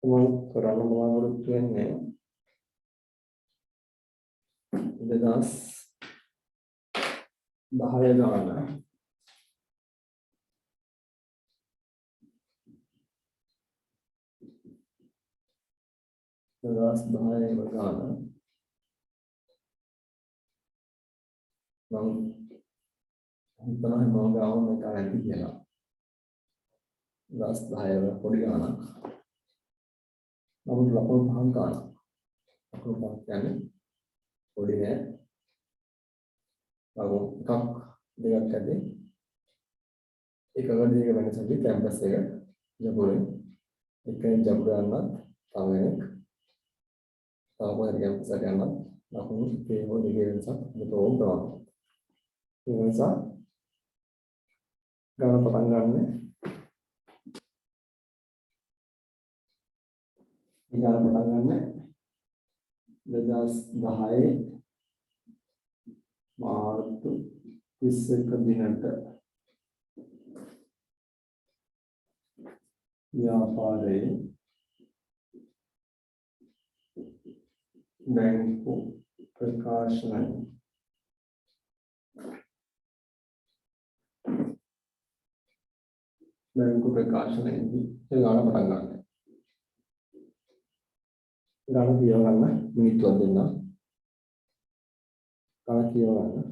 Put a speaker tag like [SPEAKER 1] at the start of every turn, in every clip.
[SPEAKER 1] මම කරන්න බලාපොරොත්තු වෙන්නේ 2010 ගාන. 2010 ගාන මම හිතනවා මම ගාම එක නැති කියලා. 2010 වල පොඩි ගානක්. නමුත් ලකුණු පහක් ගන්න. ලකුණු පහක් කියන්නේ පොඩි නෑ. ලකුණු එකක් දෙකක් ඇද්දේ. එකකට දෙක වෙනසක් කැම්පස් එක ජපුරේ. එකෙන් ජපුර යනත් තව එකක්. තව මොකද කැම්පස් එකට යනත් ලකුණු දෙකේ දෙකේ වෙනසක් මෙතෝම් බලන්න. ඒ නිසා ගාන පටන් ගන්න. ගාන පටන් ගන්න 2010 මාර්තු 31 දිනට ව්‍යාපාරයේ බැංකු ප්‍රකාශනය ප්‍රකාශනයේදී ඒ ගාන පටන් ගන්න. ගාන කියව ගන්න මිනිත්තුවක් දෙන්න. ගාන කියව ගන්න.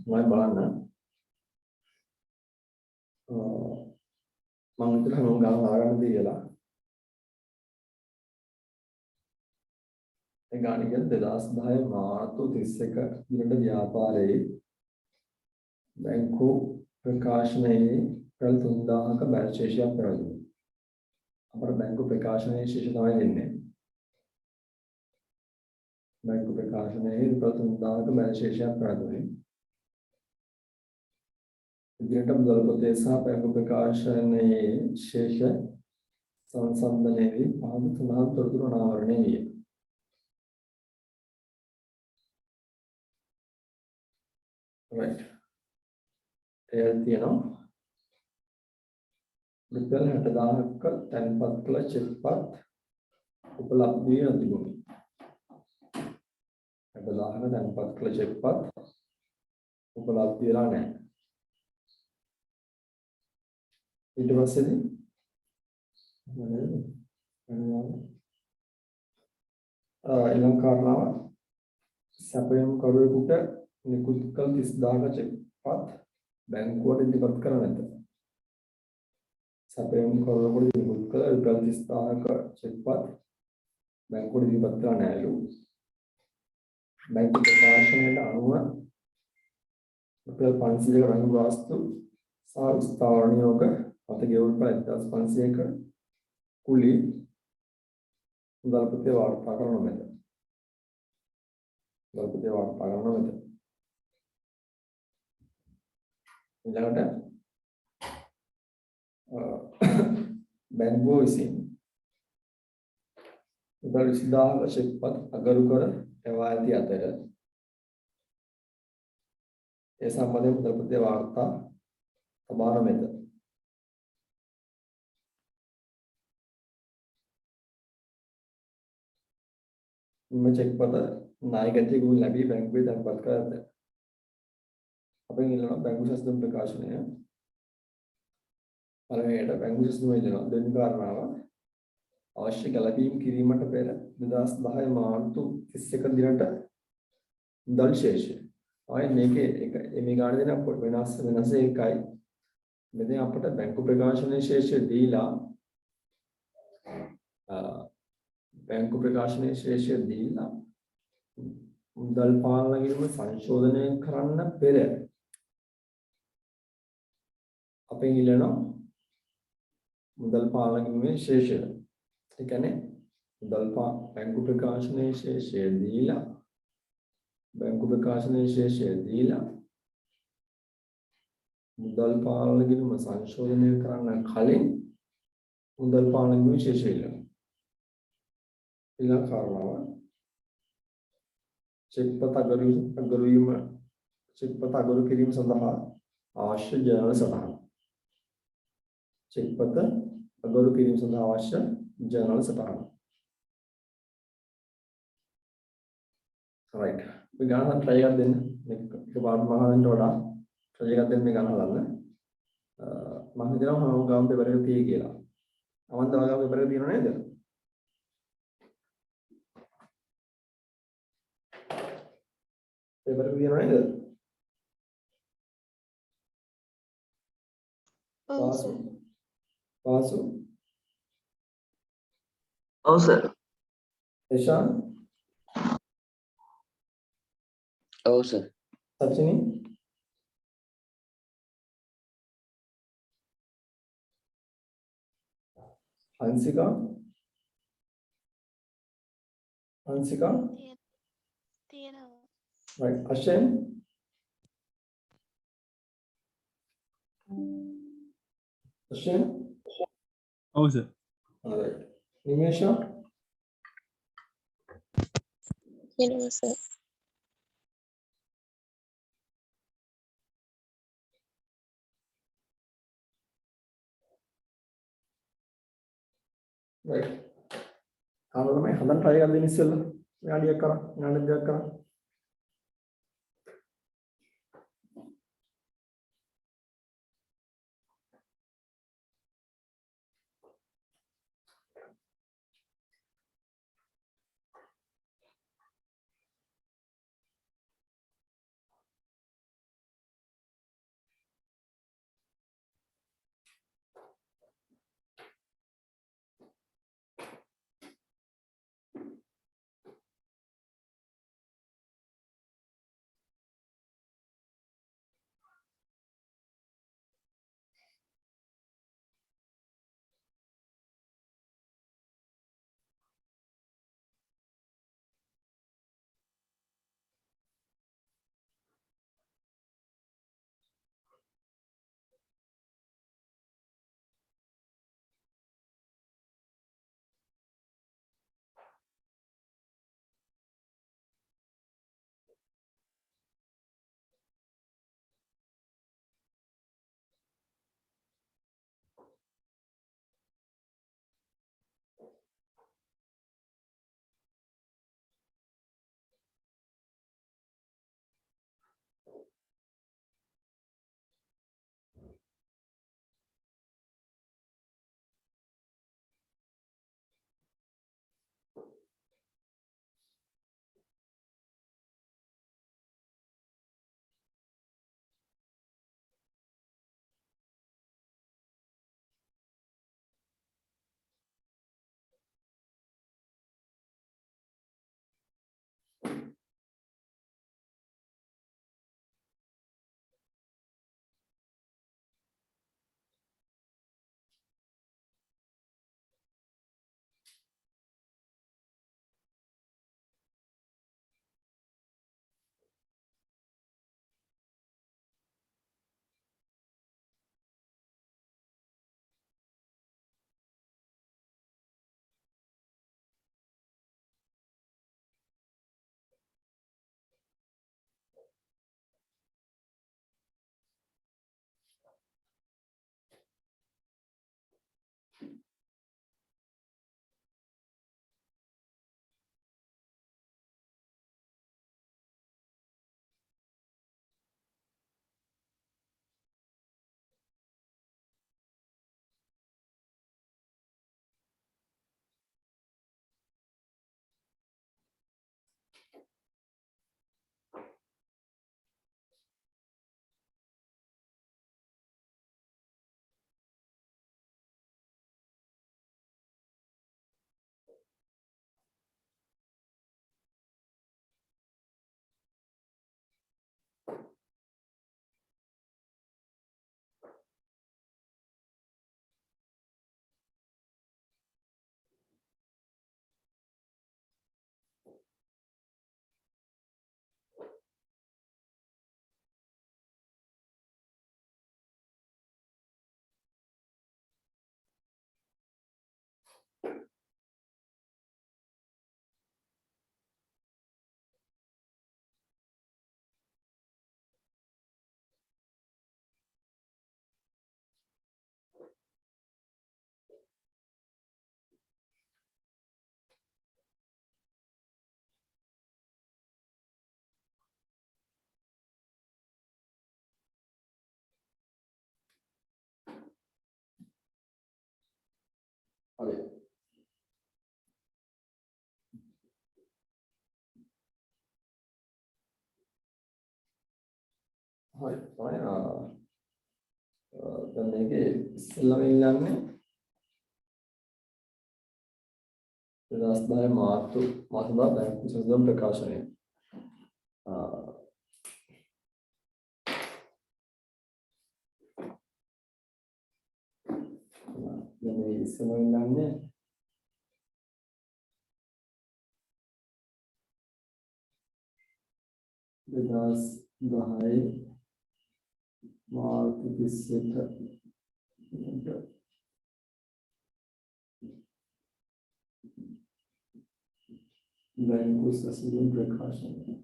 [SPEAKER 1] මම බලන්න මම හිතලා මම ගාන ආරම්භ දෙයලා ඒ ගාන කියන්නේ 2010 මාර්තු 31 දිනට ව්‍යාපාරයේ බැංකු ප්‍රකාශනයේ කල් 3000ක බැල් ශේෂයක් ප්‍රවැදුණා. අපර බැංකු ප්‍රකාශනයේ ශේෂ තමයි දෙන්නේ. බැංකු ප්‍රකාශනයේ කල් 3000ක බැල් ශේෂයක් ප්‍රවැදුණා. ඉදිරියට මුදල් පොතේ සහ බැංකු ප්‍රකාශනයේ ශේෂ සංසන්දනයේදී පහදු තුනක් තොරතුරු අනාවරණය විය. right. ඒ තියෙනවා රුපියල් 60000ක තැන්පත් කළ චෙක්පත් උපලබ්ධිය තිබුණි. 60000ක තැන්පත් කළ චෙක්පත් උපලබ්ධිය වෙලා නැහැ. ඊට පස්සේදී ඊළඟ කාරණාව සැපයුම් කරුවෙකුට නිකුත් කළ 30000ක චෙක්පත් බැංකුවට ඉදිරිපත් කර නැත. සැපයුම් කරනකොට නිකුත් කළ රුපියල් 30000ක චෙක්පත් බැංකුවට ඉදිරිපත් කර නැහැලු. බැංකු ප්‍රකාශනයට අනුව රුපියල් 500ක රංගු වාස්තු සහ ස්ථාවර නියෝග අත ගෙවුම් කළ 1500ක කුලී මුදල් පොතේ වාර්තා කරන මැද. මුදල් පොතේ වාර්තා කරන මැද. ඊළඟට බැංකුව විසින් රුපියල් 20000ක චෙක්පත් අගරු කර එවා ඇති අතර ඒ සම්බන්ධයෙන් මුදල් පොතේ වාර්තා තබා නොමැත. මේ චෙක්පත නායකත්වයෙන් ලැබී බැංකුවේ තැන්පත් කර ඇත. අපෙන් ඉල්ලන බැංකු සැසඳුම් ප්‍රකාශනය පළවෙනියට බැංකු සැසඳුම ඉල්ලනවා. දෙවෙනි කාරණාව අවශ්‍ය ගැළපීම් කිරීමට පෙර 2010 මාර්තු 31 දිනට මුදල් ශේෂය. ආයේ මේකේ මේ ගාන දෙන වෙනස් එකයි. මෙතන අපිට බැංකු ප්‍රකාශනයේ ශේෂය දීලා බැංකු ප්‍රකාශනයේ ශේෂය දීලා මුදල් පාලන කිරීම සංශෝධනය කරන්න පෙර අපෙන් ඉල්ලන මුදල් පාලන කිරීමේ ශේෂය. ඒ කියන්නේ බැංකු ප්‍රකාශනයේ ශේෂය දීලා බැංකු ප්‍රකාශනයේ ශේෂය දීලා මුදල් පාලන කිරීම සංශෝධනය කරන්න කලින් මුදල් පාලන කිරීමේ ශේෂය ඉල්ලනවා. ඊළඟ කාරණාව චෙක්පත අගරු කිරීම සඳහා අවශ්‍ය ජර්නල් සටහන. චෙක්පත අගරු කිරීම සඳහා අවශ්‍ය ජර්නල් සටහන. right. මේ ගණන් try එකක් දෙන්න. මේක පාඩම අහන්න වඩා try එකක් දෙන්න මේ ගණන් බලන්න. මම හිතනවා මම ගාම් පේපර් එක තියෙයි කියලා. අමන්ද ගාම් පේපර් එක තියෙනව නේද? පේපර් එක තියෙනව නේද? පාසු.
[SPEAKER 2] ඔව් සර්.
[SPEAKER 1] එෂාන්.
[SPEAKER 2] ඔව් සර්.
[SPEAKER 1] සචිනි. හංසිකා.
[SPEAKER 3] තියෙනවා.
[SPEAKER 1] right. අශෙන්. අශෙන්.
[SPEAKER 4] ඔව් සර්.
[SPEAKER 1] alright. නිමේෂා.
[SPEAKER 3] තියෙනවා සර්.
[SPEAKER 1] right. ආනෝද මේ හදන්න try එකක් දෙන්න ඉස්සෙල්ලා. විනාඩියක් කරා. විනාඩි දෙකක් කරා. හරි තමයි දැන් මේකේ ඉස්සෙල්ලාම ඉල්ලන්නේ 2010 මාර්තු මාසදා බැංකු සඳහන් ප්‍රකාශනය. දැන් මේ ඉස්සෙල්ලාම ඉල්ලන්නේ දෙදස් 10 මාර්තු 31 බැංකු සසුන් ප්‍රකාශනය.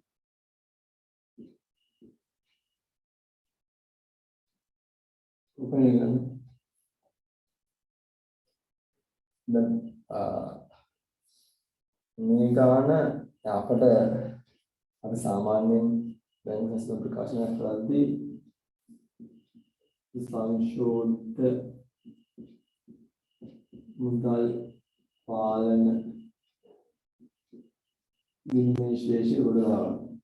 [SPEAKER 1] දැන් මේ ගාන අපට අපි සාමාන්‍යයෙන් බැංකු සසුන් ප්‍රකාශනය කරද්දී සංශෝධිත මුදල් පාලන විනිශ්චය උඩදාන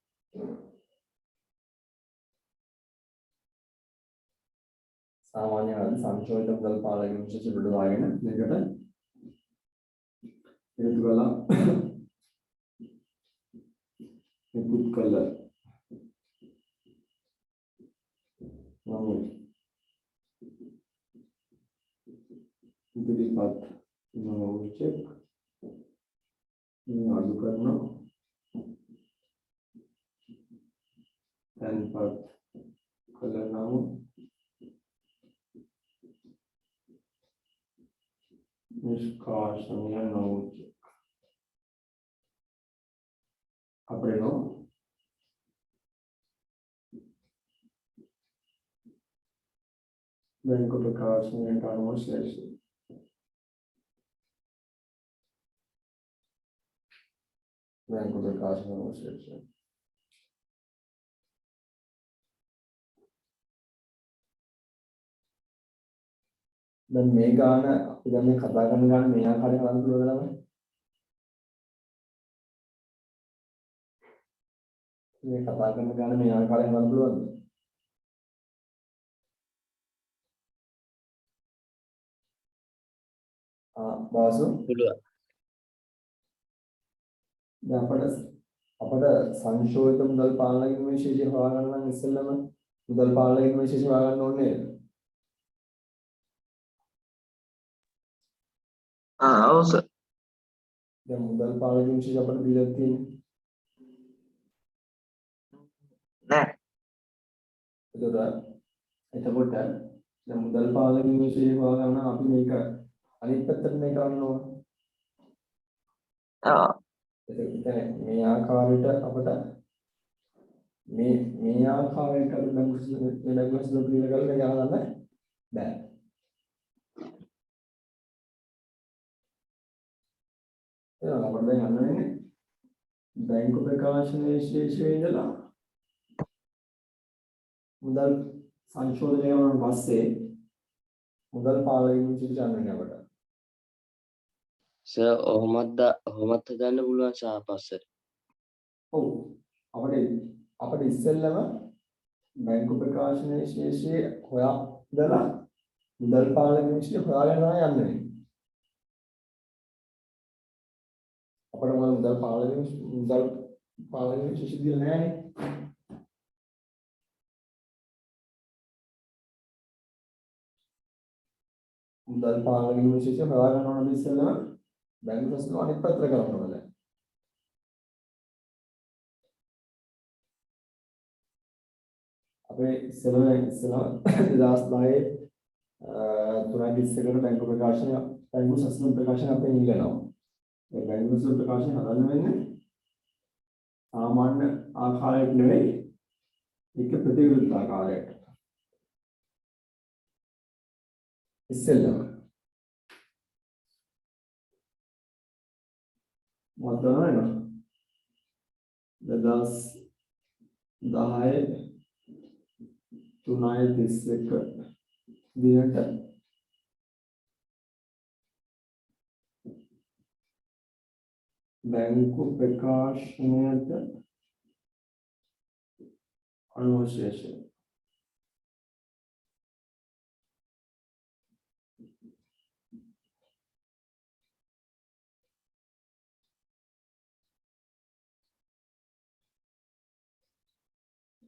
[SPEAKER 1] සාමාන්‍යයෙන් සංශෝධිත මුදල් පාලන විනිශ්චය උඩදාගෙන මේකට හේතු කළා ඉන්පුට් කළා නමුත් ඉදිරිපත් නොචෙක් අඩු කරනවා තැන්පත් කළ නමුත් නිෂ්කාශනය නොචෙක් අපේ නෝ බැංකු ප්‍රකාශනයට අනුව ශේෂය බැංකු ප්‍රකාශන ශේෂය දැන් මේ ගාන අපි දැන් මේ කතා කරන ගාන මේ ආකාරයෙන් හදන්න පුළුවන්ද ළමයි? මේ කතා කරන ගාන මේ ආකාරයෙන් හදන්න පුළුවන්ද? වාසු
[SPEAKER 2] පුළුවන්.
[SPEAKER 1] දැන් අපට සංශෝධිත මුදල් පාලන විශේෂය හොයාගන්න නම් ඉස්සෙල්ලම මුදල් පාලන විශේෂය හොයාගන්න ඕනේ නේද?
[SPEAKER 2] ඔව් සර්.
[SPEAKER 1] දැන් මුදල් පාලන විශේෂය අපිට දීලා තියෙන්නේ
[SPEAKER 2] නෑ.
[SPEAKER 1] එතකොට දැන් මුදල් පාලන විශේෂය හොයාගන්න අපි මේක අනිත් පැත්තට මේ කරන්න ඕන. එතකොට මේ ආකාරයට අපිට මේ ආකාරයට බැංකු සුදු පිළිල කරලා ගන්න බෑ. එහෙනම් අපිට දැන් යන්න වෙන්නේ බැංකු ප්‍රකාශනයේ විශේෂයේ ඉඳලා මුදල් සංශෝධනය වුණාට පස්සේ මුදල් පාලන විශේෂය යන්න වෙන්නේ අපිට.
[SPEAKER 2] සර් ඔහොමත් හදන්න පුළුවන් සාපස්සට.
[SPEAKER 1] ඔව් අපිට ඉස්සෙල්ලම බැංකු ප්‍රකාශනයේ විශේෂයේ හොයාදලා මුදල් පාලන විශේෂය හොයාගෙන යන්න වෙන්නේ. අපිට මුදල් පාලන විශේෂය දෙන්නේ නැහැ. මුදල් පාලන විශේෂය හොයාගන්න ඕන ඉස්සෙල්ලම බැංකු ප්‍රශ්න අනිත් පැත්තට කරන්න ඕනේ. අපේ ඉස්සෙල්ලම 2010 321 බැංකු ප්‍රකාශන බැංකු සස්න ප්‍රකාශන අපේ ඉල්ලනවා. ඒ බැංකු සස්න ප්‍රකාශන හදන්න වෙන්නේ සාමාන්‍ය ආකාරයට නෙවෙයි ඒක ප්‍රතිවිරුද්ධ ආකාරයට. ඉස්සෙල්ලම මොකදන 2010 331 දිනට බැංකු ප්‍රකාශනයට අනුශේෂය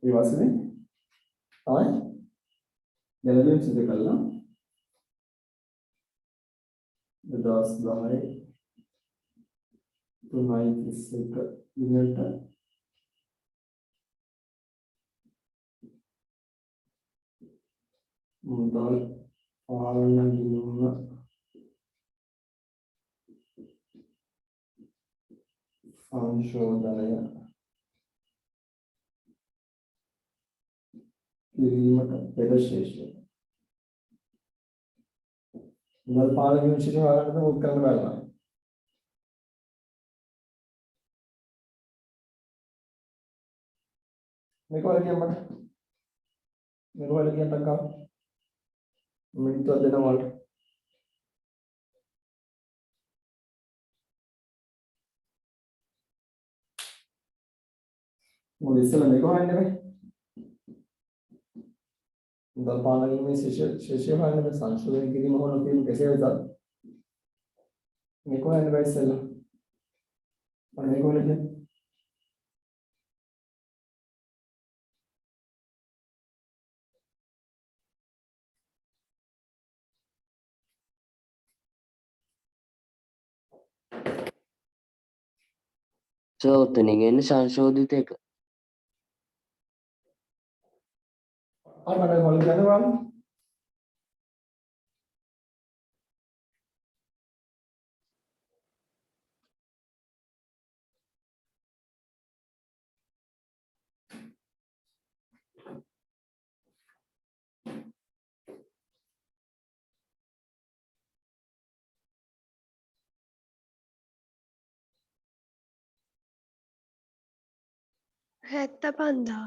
[SPEAKER 1] ये वास्ते हाँ ගැලවීම සිදු කළා 2010 3:31 දිනට මුදල් පාලන ගිණුම සංශෝධනය කිරීමට පෙර ශේෂය මුදල් පාලන ගිණුම ශේෂය හොයාගන්න උත් කරන්න බලනවා මේක වල කියන්න මට මේක වල කියන්න ටක්කා මිනිත්තු දෙනවා වල මොකද ඉස්සෙල්ලා මේක හොයන්නේ බෑ මුදල් පාලන ගිණුමේ ශේෂය හොයන්න බෑ සංශෝධනය කිරීම හොයන කීම කෙසේ වෙතත් මේක හොයන්න බෑ ඉස්සෙල්ලා මම මේක වල කියන්නේ
[SPEAKER 2] සර් උතනින් එන්නේ සංශෝධිත එක.
[SPEAKER 1] අර මට හොල් ගන්නවා
[SPEAKER 3] හැත්ත පන්දා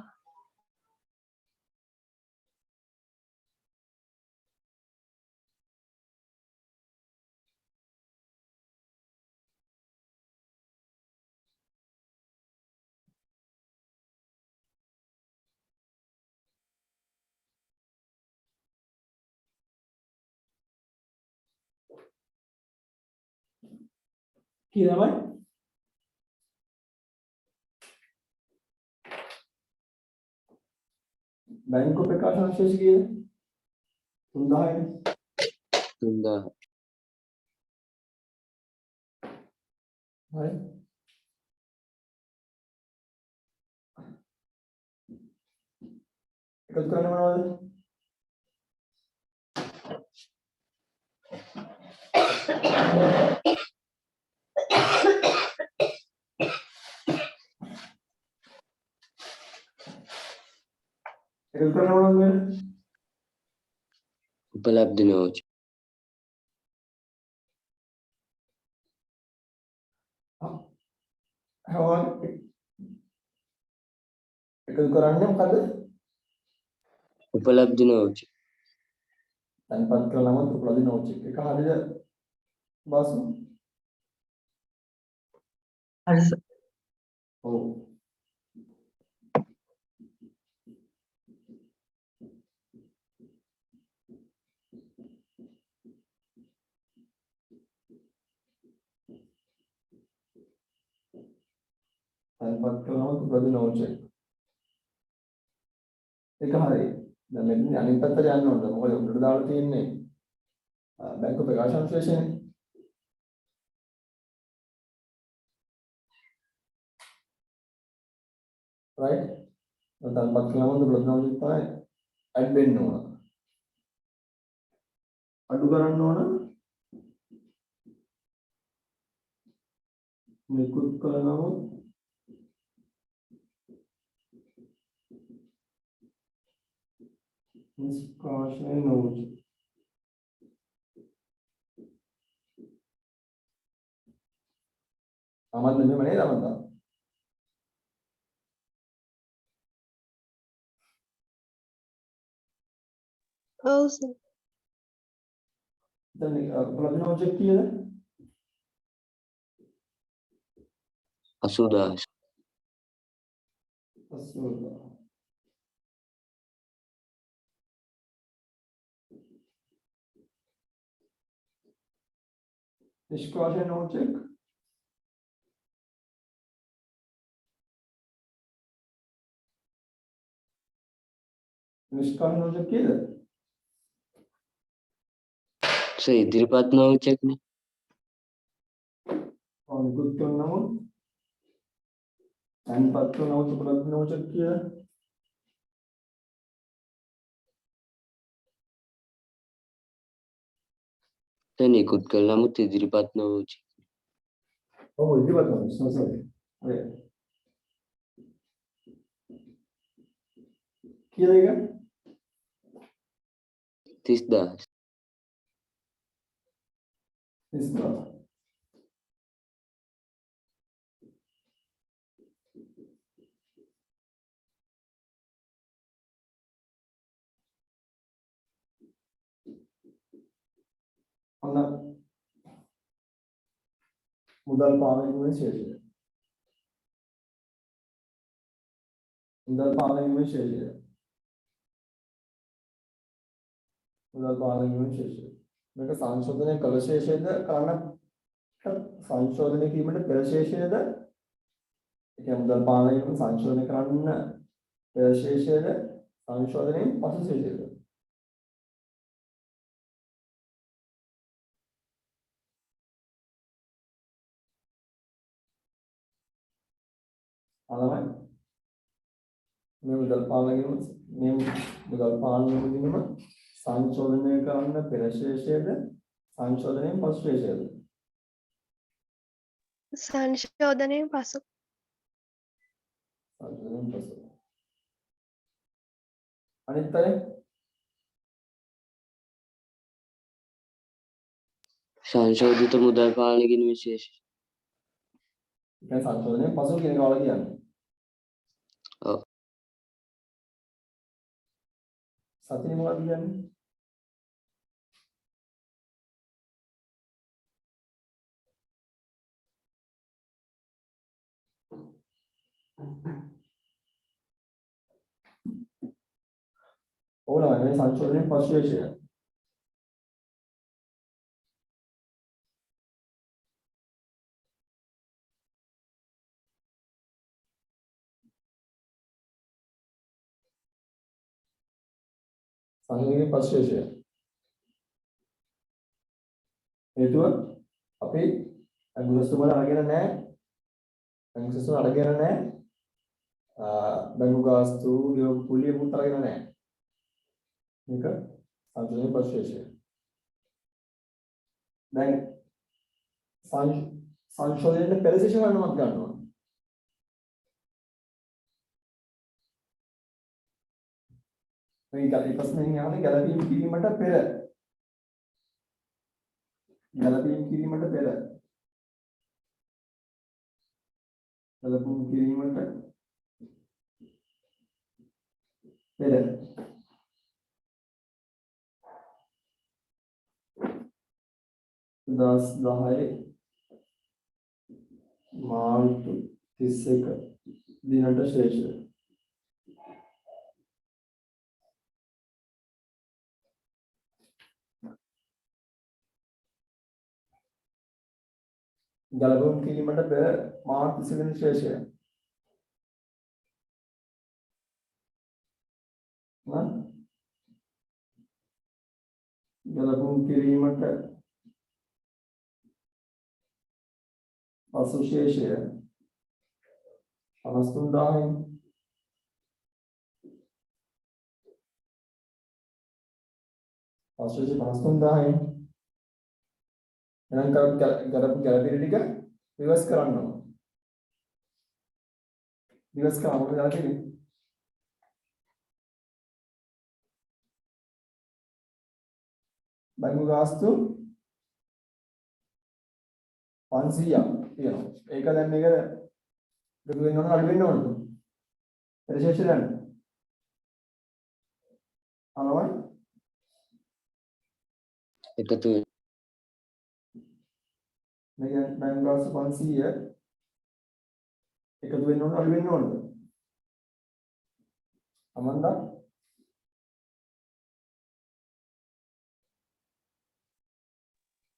[SPEAKER 1] කියලාමයි බැංකු ප්‍රකාශන ශේෂ කීයද 3000
[SPEAKER 2] 3000.
[SPEAKER 1] හරි එකතු කරන්න මොනවද එකතු කරන්න මොනවද
[SPEAKER 2] උපලබ්ධ නෝච.
[SPEAKER 1] හවන් එකතු කරන්නේ මොකද
[SPEAKER 2] උපලබ්ධ නෝච.
[SPEAKER 1] තන්පත් කළාම උපලබ්ධ නෝච් එක හරියද බාසු
[SPEAKER 2] හරි සර්.
[SPEAKER 1] ඔව් තන්පත් කළාම උපලබ්ධ නෝච් එක හරියි දැන් මෙතන අනිත් පැත්තට යන්න ඕනද මොකද උඩට දාලා තියෙන්නේ බැංකු ප්‍රකාශන ශේෂනේ right තන්පත් කළාම උපලබ්ධ නෝච් තමයි ඇඩ් වෙන්න ඕන අඩු කරන්න ඕන නිකුත් කළාම නිෂ්කාශනය නෝච් අමන් නෙමෙයි නේද අමන්ද
[SPEAKER 3] ඔව් සර්
[SPEAKER 1] දැන් උපලබ්ධ නෝච් එක කීයද
[SPEAKER 2] 80000.
[SPEAKER 1] 80,000 निष्कासन नोट चेक නිෂ්කර්ණ නෝචක කීයද?
[SPEAKER 2] සර් ඉදිරිපත් නොවුචක්නේ.
[SPEAKER 1] නිකුත් කරන නමුත් තැන්පත් කරන නමුත් උපලබ්ධ නෝචක කීයද?
[SPEAKER 2] සර් නිකුත් කළ නමුත් ඉදිරිපත් නොවුච.
[SPEAKER 1] ඔව් ඉදිරිපත් කරනවා සෝසර්. හරි. කීයද ඒක?
[SPEAKER 2] 30000.
[SPEAKER 1] ඉස්කෝ. ඔන්න මුදල් පාලනයේ ශේෂය. මුදල් පාලනයේ ශේෂය. මුදල් පාලනයේ ශේෂය. මේක සංශෝධනය කළ ශේෂයද කරන්න සංශෝධනය කිරීමට පෙර ශේෂයද? ඒ කියන්නේ මුදල් පාලනයේ සංශෝධනය කරන්න පෙර ශේෂයද සංශෝධනයෙන් පසු ශේෂයද? අලමයි මේ මුදල් පාලනයේදීම සංශෝධනය කරන්න පෙර ශේෂයද සංශෝධනයෙන් පසු ශේෂයද?
[SPEAKER 3] සංශෝධනයෙන් පසු.
[SPEAKER 1] සංශෝධනයෙන් පසු. අනිත් අය
[SPEAKER 2] සංශෝධිත මුදල් පාලන කිරීම විශේෂ.
[SPEAKER 1] දැන් සංශෝධනයෙන් පසු කියන කාල කියන්නේ.
[SPEAKER 2] ඔව්.
[SPEAKER 1] සතිය මොකක්ද කියන්නේ? ඕනම මේ සංශෝධනයෙන් පසු ශේෂය. සංශෝධනයෙන් පසු ශේෂය. හේතුව අපි අංගුසස්තු වල අරගෙන නැහැ. අංගුසස්තු අරගෙන නැහැ. බැංකු ගාස්තු ලියපු කුලිය මුත් අරගෙන නැහැ. මේක සංශෝධනයෙන් පසු ශේෂය. දැන් සංශෝධනයේ පෙර ශේෂය වන්නවත් ගන්නවා. මේ ප්‍රශ්නේ යන්නේ ගැළපීම් කිරීමට පෙර. ගැළපීම් කිරීමට පෙර. ගැළපීම් කිරීමට පෙර. දස් 10 මාර්තු 31 දිනට ශේෂය. ගැළපීම් කිරීමට පෙර මාර්තු 31 වෙනි ශේෂය. ගැළපීම් කිරීමට පසු ශේෂය 53000යි. පසු ශේෂය 53000යි. එහෙනම් ගැළපීම් ටික රිවර්ස් කරන්න ඕන. රිවර්ස් කරන්න ඕනේ. බැංකු ගාස්තු 500ක් තියෙනවා. ඒක දැන් මේක එකතු වෙන්න ඕන අඩු වෙන්න ඕනද? පරිශේෂය දැන්. අනවයි.
[SPEAKER 2] එකතු වෙන.
[SPEAKER 1] මේක බැංකු ගාස්තු 500 එකතු වෙන්න ඕන අඩු වෙන්න ඕනද? අමන්දා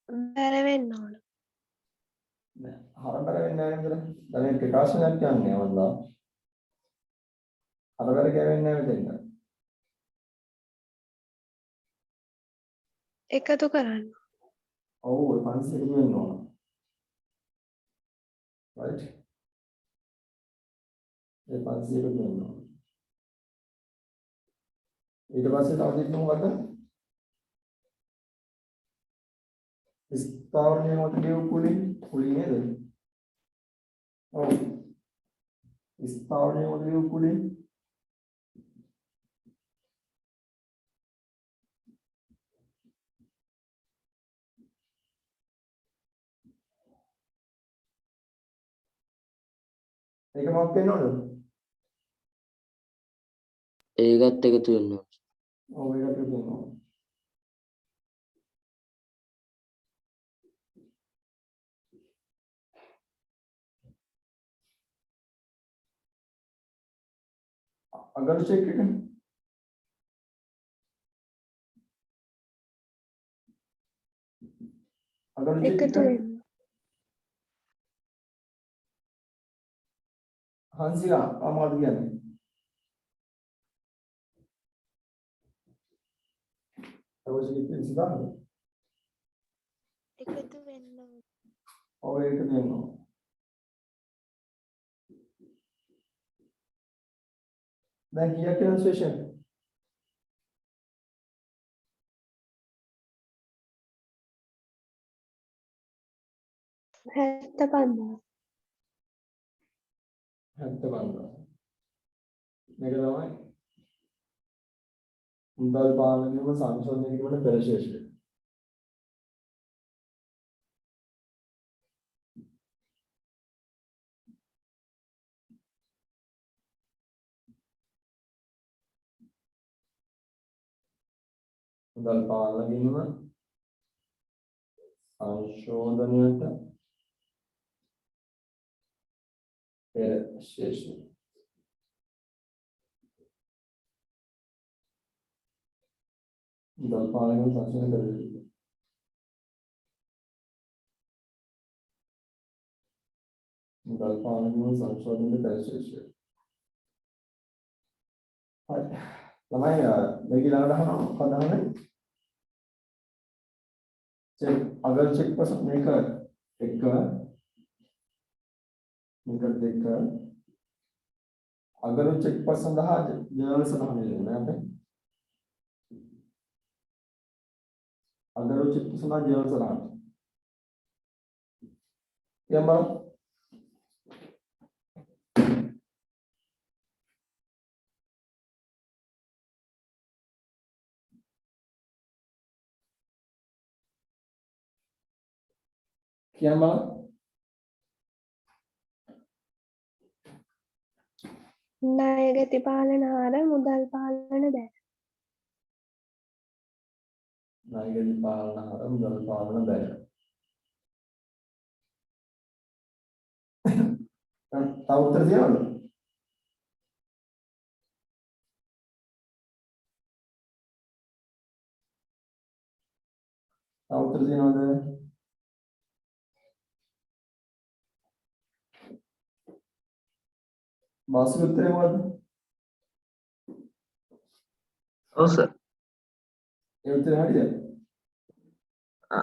[SPEAKER 3] බැර වෙන්න ඕන.
[SPEAKER 1] නෑ හරබර වෙන්නේ නැහැ නේද? දැන් මේ ප්‍රකාශනයක් කියන්නේ වන්දා. හරබර කියවෙන්නේ නැහැ මෙතෙන්ද?
[SPEAKER 3] එකතු කරන්න.
[SPEAKER 1] ඔව් ඔය 500 එකතු වෙන්න ඕන. right? ඒ 500 එකතු වෙන්න ඕන. ඊට පස්සේ තව දෙයක් මොකද? ස්ථාවරණය මත ලියපු කුලින් නේද? ඔව්. ස්ථාවරණය මත ලියපු කුලින් ඒක මොකක්ද වෙනවද?
[SPEAKER 2] ඒකත් එකතු වෙන්න ඕන.
[SPEAKER 1] ඔව් ඒකට එකතු වෙන්න ඕන. අගර චෙක් එක අගර චෙක්
[SPEAKER 3] එකතු
[SPEAKER 1] එක
[SPEAKER 3] වෙන්න.
[SPEAKER 1] හංසිලා අමාරු කියන්නේ අවශ්‍ය කිසි දාන්න
[SPEAKER 3] එකතු වෙන්න.
[SPEAKER 1] ඔව් ඒක දෙනවා දැන් කීයක් කියන ස්ටේෂන්
[SPEAKER 3] 75.
[SPEAKER 1] 75 මේක තමයි මුදල් පාලනයම සංශෝධනය කිරීමේ පෙර ශේෂය. මුදල් පාලනයම සංශෝධනයට පෙර ශේෂය. මුදල් පාලනයම සංශෝධනය පෙර ශේෂය. මුදල් පාලනයම සංශෝධනයට පෙර ශේෂය. හරි. ළමයි මේක ඊළඟට අහනවා මොකක්ද අහන්නේ? චෙක් අගර චෙක් පස් මේක එක මේක දෙක අගර චෙක් පස් සඳහා ජර්නල් සඳහන් වෙන්නේ අපේ අගර චෙක් පස් සඳහා ජර්නල් සඳහන් යම් බලන්න කියන්න බලන්න
[SPEAKER 3] ණයගැති පාලන හා මුදල් පාලන බැ.
[SPEAKER 1] ණයගැති පාලන හා මුදල් පාලන බැය. තව උත්තර තියනවද? තව උත්තර තියනවද? වාසික උත්තරේ මොකද්ද?
[SPEAKER 5] ඔව් සර්.
[SPEAKER 1] ඒ උත්තරේ හරියද?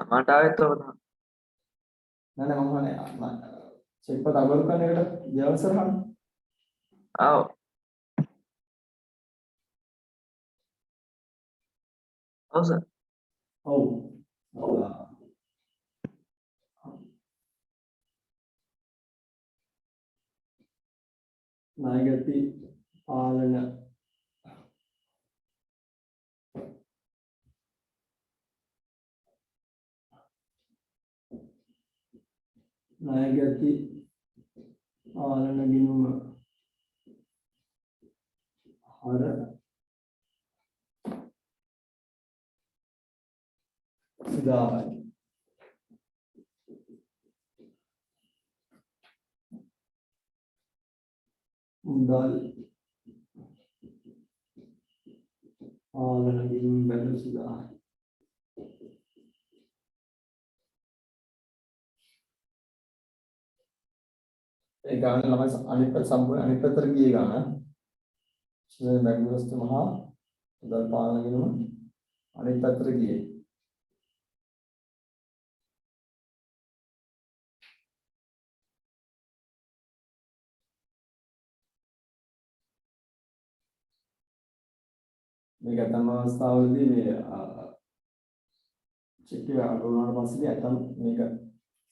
[SPEAKER 5] මට ආවෙත් ඔබ තමයි.
[SPEAKER 1] නෑ මම අහන්නේ චෙක් පත් අගරු කරන එකට ජර්නල් සරහන.
[SPEAKER 5] ආව්. ඔව් සර්.
[SPEAKER 1] ඔව්. ණයගැති පාලන ණයගැති පාලන ගිණුම හර සුදායි. මුදල් පාලන ගිණුම බැලු සුදායි. ඒ ගාන ළමයි අනිත් පැත්ත සම්පූර්ණ අනිත් පැත්තට ගියේ ගාන. ශ්‍රී බැංකුවස්තු මහා මුදල් පාලන ගිණුම අනිත් පැත්තට ගියේ. මේක ඇතම අවස්ථාවලදී මේ චෙක් එක අඩු වුණාට පස්සේ ඇතම මේක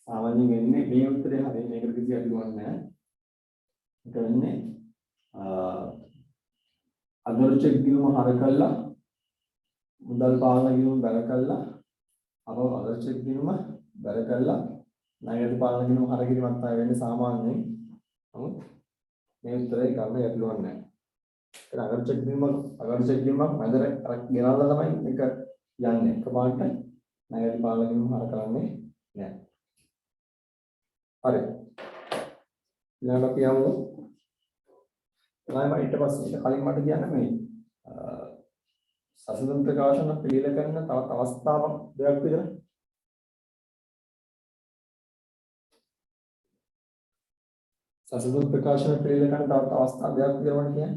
[SPEAKER 1] සාමාන්‍යයෙන් වෙන්නේ මේ උත්තරේ හරිය මේකට කිසි අඩුවක් නැහැ. ඒක වෙන්නේ අදරු චෙක් ගිණුම හර කළා මුදල් පාලන ගිණුම බැල කළා අපව අදරු චෙක් ගිණුම බැල කළා ණයගැති පාලන ගිණුම හර කිරීමක් තමයි වෙන්නේ සාමාන්‍යයෙන්. නමුත් මේ උත්තරේ ගන්න ගැටලුවක් නැහැ. ඒක අදරු චෙක් ගිණුමක් මැදට ගෙනල්ලා තමයි මේක යන්නේ. එකපාරට ණයගැති පාලන ගිණුම හර කරන්නේ නැහැ. හරි. ඊළඟට අපි යමු. ඊළඟට ඊට පස්සේ කලින් මට කියන්න මේ සසඳන ප්‍රකාශන පිළිල කරන තවත් අවස්ථාවක් දෙයක් විතර. සසඳන ප්‍රකාශන පිළිල කරන තවත් අවස්ථා දෙයක් විතර මට කියන්න.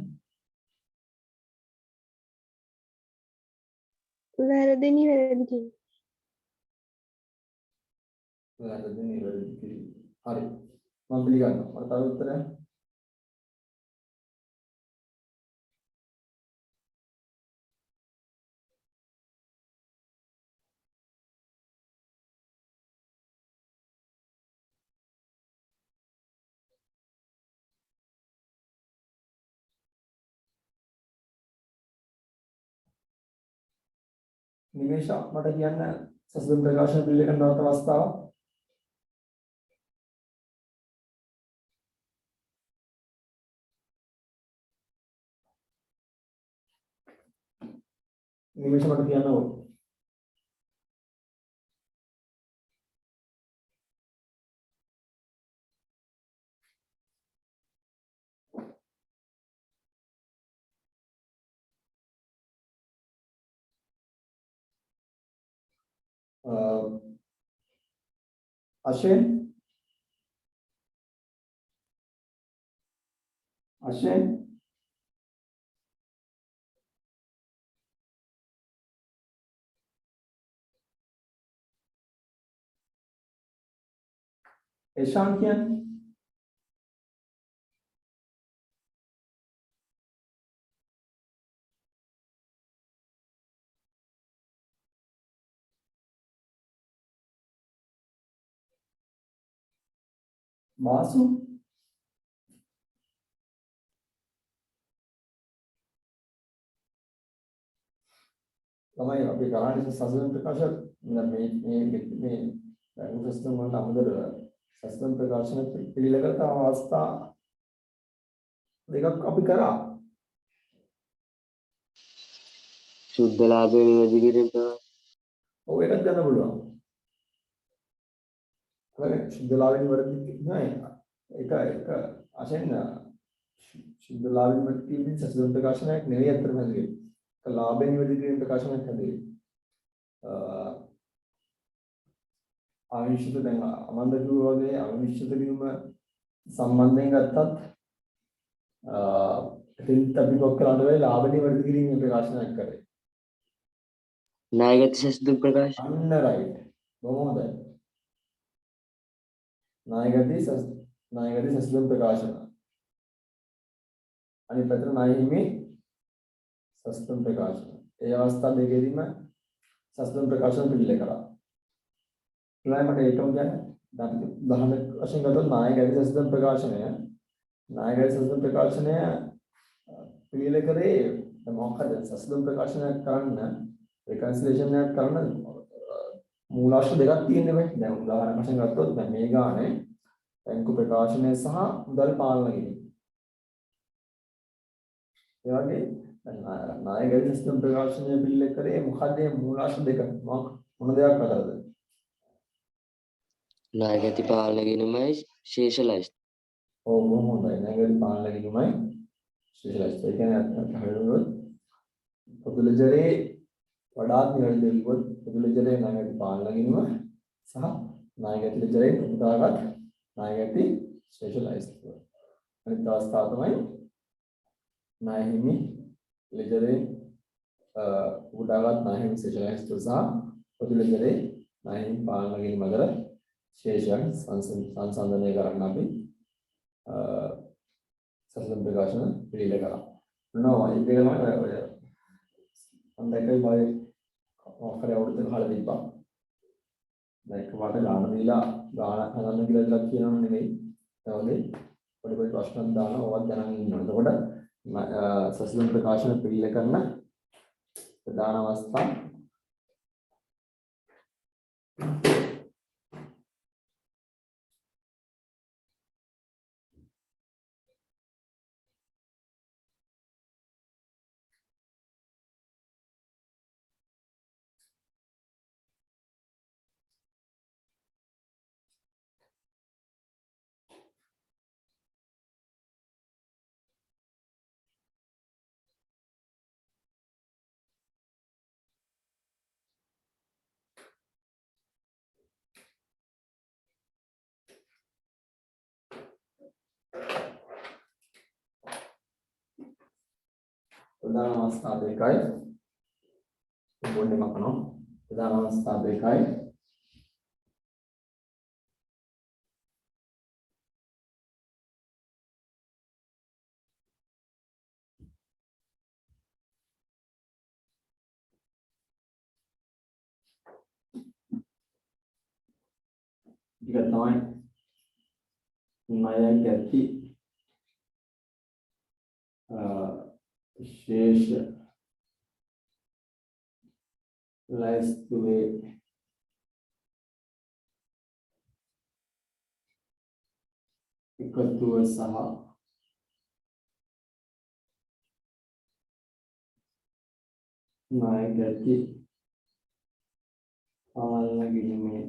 [SPEAKER 3] වැරදි නිවැරදි කියන.
[SPEAKER 1] වැරදි නිවැරදි කිරීම. හරි. මම පිළිගන්නවා. මට තව උත්තරයක්. නිමේෂා මට කියන්න සසඳන ප්‍රකාශන පිළිල කරන තවත් අවස්ථාවක්. නිමේෂ මට කියන්න ඕන. අශෙන් එෂාන් කියන්නේ මාසු තමයි අපි කරන්නේ සසඳන ප්‍රකාශ මේ සිස්ටම් වලට අමතර සසඳන ප්‍රකාශන පිළිලකට අවස්ථා දෙකක් අපි කරා.
[SPEAKER 2] සුද්ධ ලාභය නිවැරදි කිරීම තමයි.
[SPEAKER 1] ඔව් ඒකත් ගන්න පුළුවන්. හරි සුද්ධ ලාභයෙන් වරදි නෑ. ඒක අසෙන් සුද්ධ ලාභයෙන් වරදි කියන සසඳන ප්‍රකාශනයක් නෙවෙයි අතරම හැදෙන්නේ. ඒක ලාභයෙන් වරදි කියන ප්‍රකාශනයක් හැදෙන්නේ. ආවිශ්චිත දැන් අමන්ද කිව්වා වගේ ආවිශ්චිත වීම සම්බන්ධයෙන් ගත්තත් එතෙන්ත් අපි කොක්කලඳ වෙයි ලාභණිය වර්ධ කිරීමේ ප්‍රකාශනයක් කරේ.
[SPEAKER 2] ණයගැති සසඳන ප්‍රකාශ.
[SPEAKER 1] අන්න රයිට්. බොහොම හොඳයි. ණයගැති සසඳන ප්‍රකාශන. අනිත් පැත්තට ණය හිමි සසඳන ප්‍රකාශන. ඒ අවස්ථා දෙකේදීම සසඳන ප්‍රකාශන පිළිල කරා. ඊළඟට ඒකම කියන්නේ දැන් උදාහරණ වශයෙන් ගත්තොත් නායකයන් සසඳන ප්‍රකාශනය පිළිල කරේ මොකක්ද සසඳන ප්‍රකාශනයක් කරන්න රිකන්සිලියේෂන් එකක් කරන්න මූලාශ්‍ර දෙකක් තියෙනවා නේ. දැන් උදාහරණ වශයෙන් ගත්තොත් දැන් මේ ගානේ බැංකු ප්‍රකාශනය සහ මුදල් පාලන කිරීම. ඒ වගේ නායකයන් සසඳන ප්‍රකාශනය පිළිල කරේ මොකද මේ මූලාශ්‍ර දෙක මොන දෙයක් අතරද?
[SPEAKER 2] ණයගැති පාලන ගිණුමයි ශේෂ ලයිස්තු.
[SPEAKER 1] ඔව් බොහොම හොඳයි. ණයගැති පාලන ගිණුමයි ශේෂ ලයිස්තු. ඒ කියන්නේ හරියට පොදු ලෙජරේ වඩාත් නිවැරදි විවෘත පොදු ලෙජරේ ණයගැති පාලන ගිණුම සහ ණයගැති ලෙජරේ උදාගත් ණයගැති ශේෂ ලයිස්තු. අනිත් අවස්ථාව තමයි ණය හිමි ලෙජරේ උදාගත් ණය හිමි ශේෂ ලයිස්තු සහ පොදු ලෙජරේ ණය හිමි පාලන ගිණුම අතර ශේෂයන් සංසන්දනය කරන්න අපි සසඳන ප්‍රකාශන පිළිල කරා. නෝ ඒක තමයි අන්දකයි බයි ඔක්කර අවුරුද්ද කාලෙ දීපා දැන් වට ගාන දීලා ගාන හදන්න කියලා ඉතලක් කියනව නෙමෙයි ඒ වගේ පොඩි පොඩි ප්‍රශ්න දානවා ඕවත් දැනගෙන ඉන්නවා එතකොට සසිලම් ප්‍රකාශන පිළිල කරන ප්‍රධාන අවස්ථා ප්‍රධාන අවස්ථා දෙකයි පොඩ්ඩක් මකනවා ප්‍රධාන අවස්ථා දෙකයි ටික තමයි ණය ගැති විශේෂ ලයිස්තුවේ එකතුව සහ ණය ගැති පාලන කිරීමේ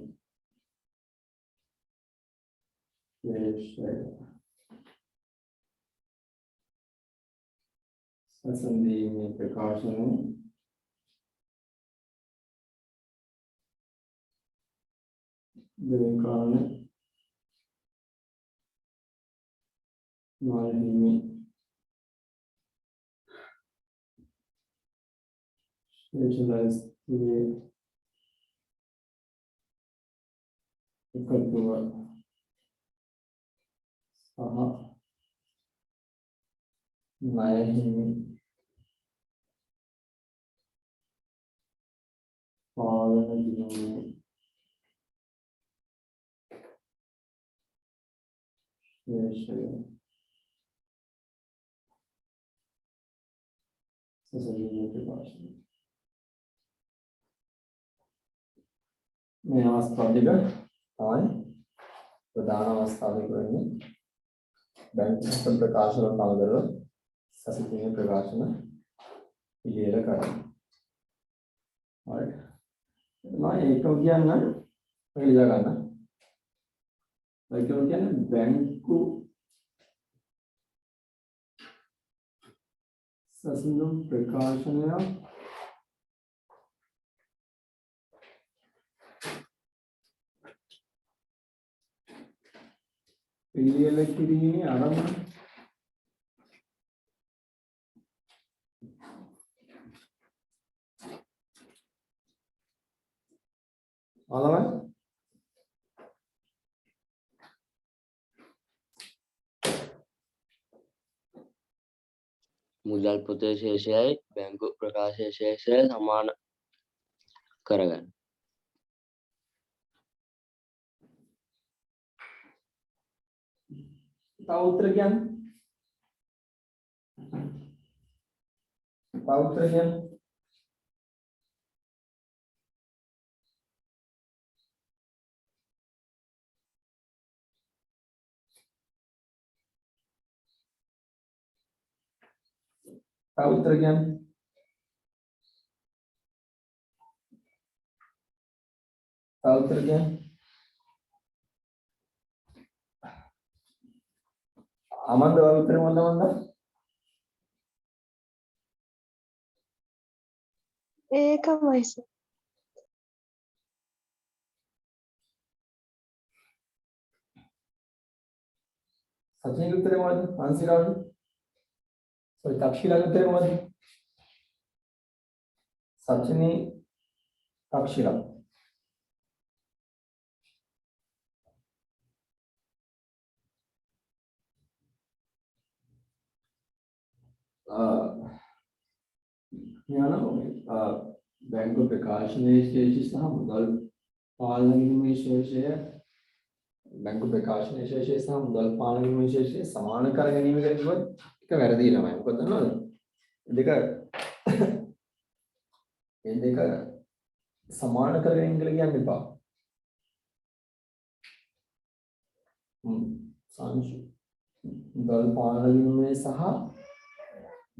[SPEAKER 1] සසන්දීමේ ප්‍රකාශන දෙවෙනි කාරණේ මාළිනී specialized way එකතුව සහ ණය හිමි පාලන කිරීමේ මේ අවස්ථාව දෙක තමයි ප්‍රධාන අවස්ථාව දෙක වෙන්නේ බැංකු සිස්ටම් ප්‍රකාශන පළදර සසිතීමේ ප්‍රකාශන පිළියෙල කරනවා. හරි. මම ඒක කියන්න පිළිලා ගන්න. ඒක කියන්නේ බැංකු සසිතීම් ප්‍රකාශනය පිළියෙල කිරීමේ ආරම්භය ආලවයි
[SPEAKER 2] මුදල් පොතේ ශේෂයයි බැංකු ප්‍රකාශයේ ශේෂය සමාන කරගන්න.
[SPEAKER 1] තව උත්තර කියන්නේ තව උත්තර කියන්නේ තව උත්තර කියන්නේ තව උත්තර කියන්නේ අමන්ද වගේ උත්තර මොනවද
[SPEAKER 3] ඒකමයි සර්.
[SPEAKER 1] සචින් උත්තරේ මොකද්ද අන්සිරාවනේ සෝරි තක්ෂිලාගේ උත්තරේ මොකද්ද සචිනේ තක්ෂිලා बैंक प्रकाशन शेष मुदल पालन शेष बैंक प्रकाशन शेष मुदल पालन शेष समान कर වැරදිලා මම මොකද දන්නවද දෙක සමාන කරගෙන ඉඳලා කියන්න එපා සංශු මුදල් පාලනයේ සහ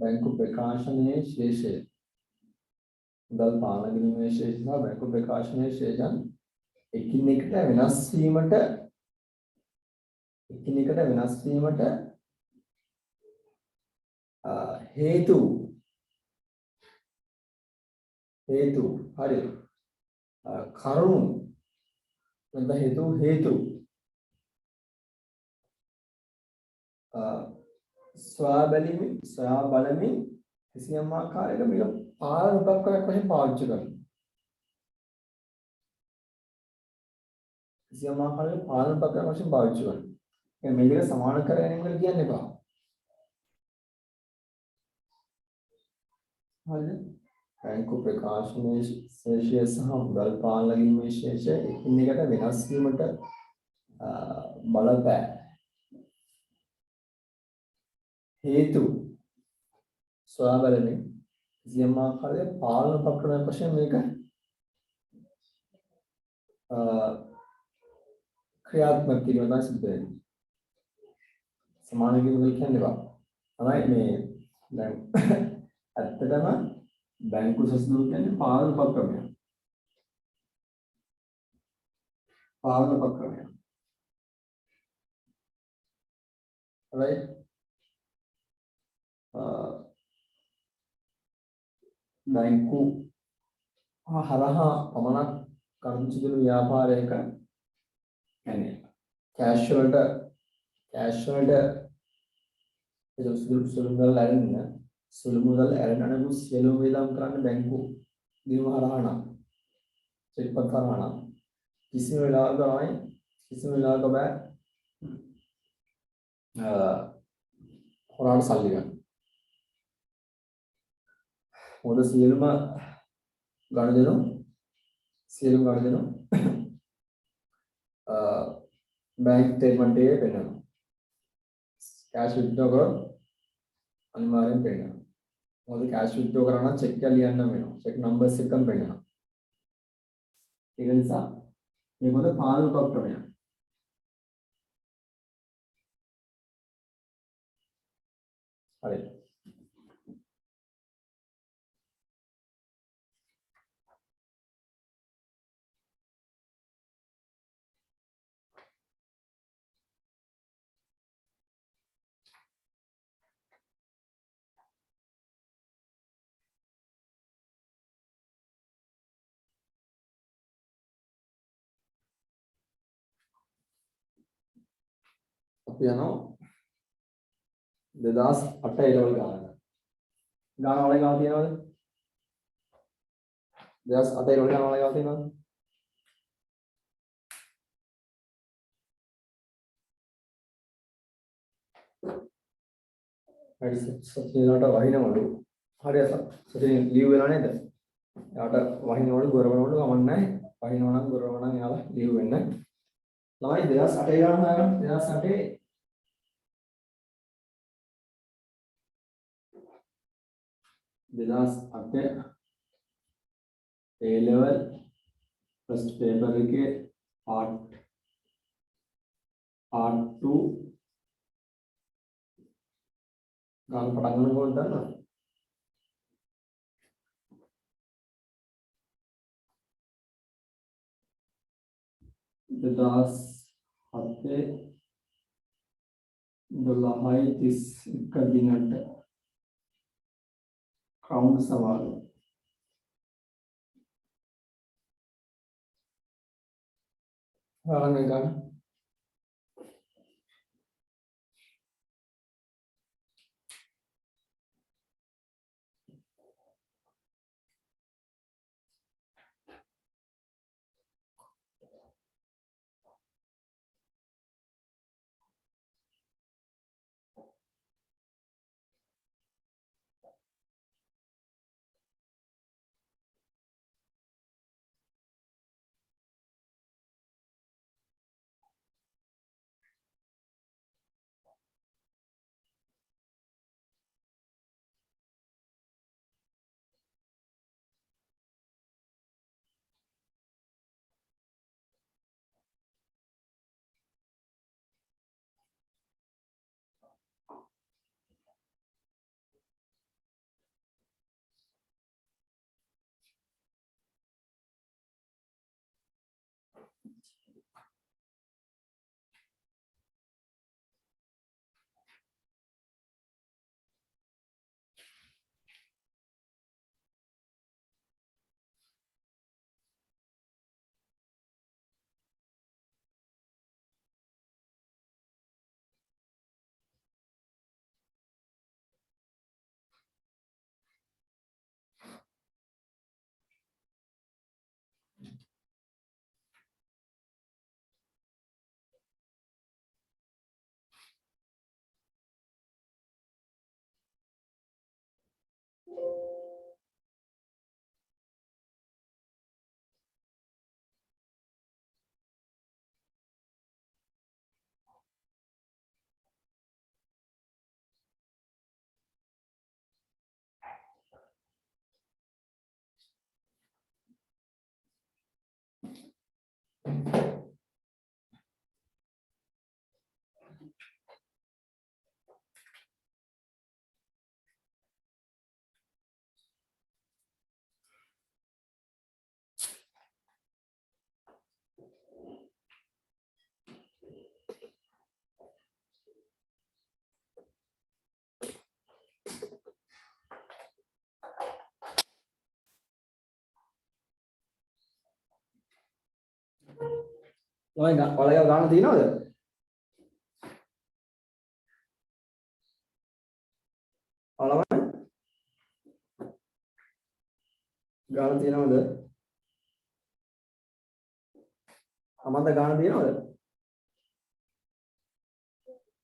[SPEAKER 1] बैंक प्रकाशनයේ ශේෂය මුදල් පාලනයේ ශේෂය සහ बैंक ප්‍රකාශනයේ ශේෂයන් එකිනෙකට වෙනස් වීමට හේතු හරි කරුණු නැත්නම් හේතු ස්වබලමින් කිසියම් ආකාරයක මේක පාලන උපක්‍රමයක් වශයෙන් පාවිච්චි කරනවා. කිසියම් ආකාරයක පාලන උපක්‍රමයක් වශයෙන් පාවිච්චි කරනවා. ඒ මේක සමාන කරගෙන ඉන්න කියන්නේ බා. හරිද? बैंक प्रकाशනයේ ශේෂය සහ මුදල් පාලනයේ ශේෂය එකිනෙකට වෙනස් වීමට බලපෑ. हेतु स्वावलने किसी आकारे पालन पकड़ने पश्चिम में का क्रियात्मक की बता सकते हैं समान की मतलब क्या निभा हमारे में अत्यधिक बैंक को सस्ते के लिए पालन पकड़ने राइट बैंकु हरहा पमना कर्मचारी व्यापार एक यानी कैशुअल जो सुलमुदल एरन अने उस सेलो वेदाम कराने बैंकु दिनो हरहा ना चेक पत्थर हरहा किसी में लाल का आए किसी में लाल का बैग होराड साल लिया මොකද සියලුම ගණදෙනු බැංක් ස්ටේට්මන්ට් එකේ පෙන්නනවා කැෂ් විත්ඩ්‍රෝ කරොත් අනිවාර්යෙන් පෙන්නනවා මොකද කැෂ් විත්ඩ්‍රෝ කරා නම් චෙක් එක ලියන්න වෙනවා චෙක් නම්බර්ස් එකම පෙන්නනවා ඒක නිසා මේක පොත පාලන උපක්‍රමයක් හරි අපි යනවා 2008 A-level ගාන වල ගාන තියෙනවද 2008 A-level ගාන වල ගාන තියෙනවද හරි සත්‍යයට වහිනවලු හරි සත්‍ය ලීව් වෙලා නේද යාට වහිනවලු ගොරවනවලු ගමන් නැහැ වහිනව නම් ගොරවන නම් යාලා ලීව් වෙන්න ළමයි 2008 ගාන හොයාගන්න 2008 2008 A-level first paper के part 2 गाल पढ़ाने को बोलता है ना 2008 12 30 කදිනට काउंट सवाल हाँ ඔයාලා ගාන තියෙනවද? ඔයාලා ගාන තියෙනවද? අමන්ද ගාන තියෙනවද?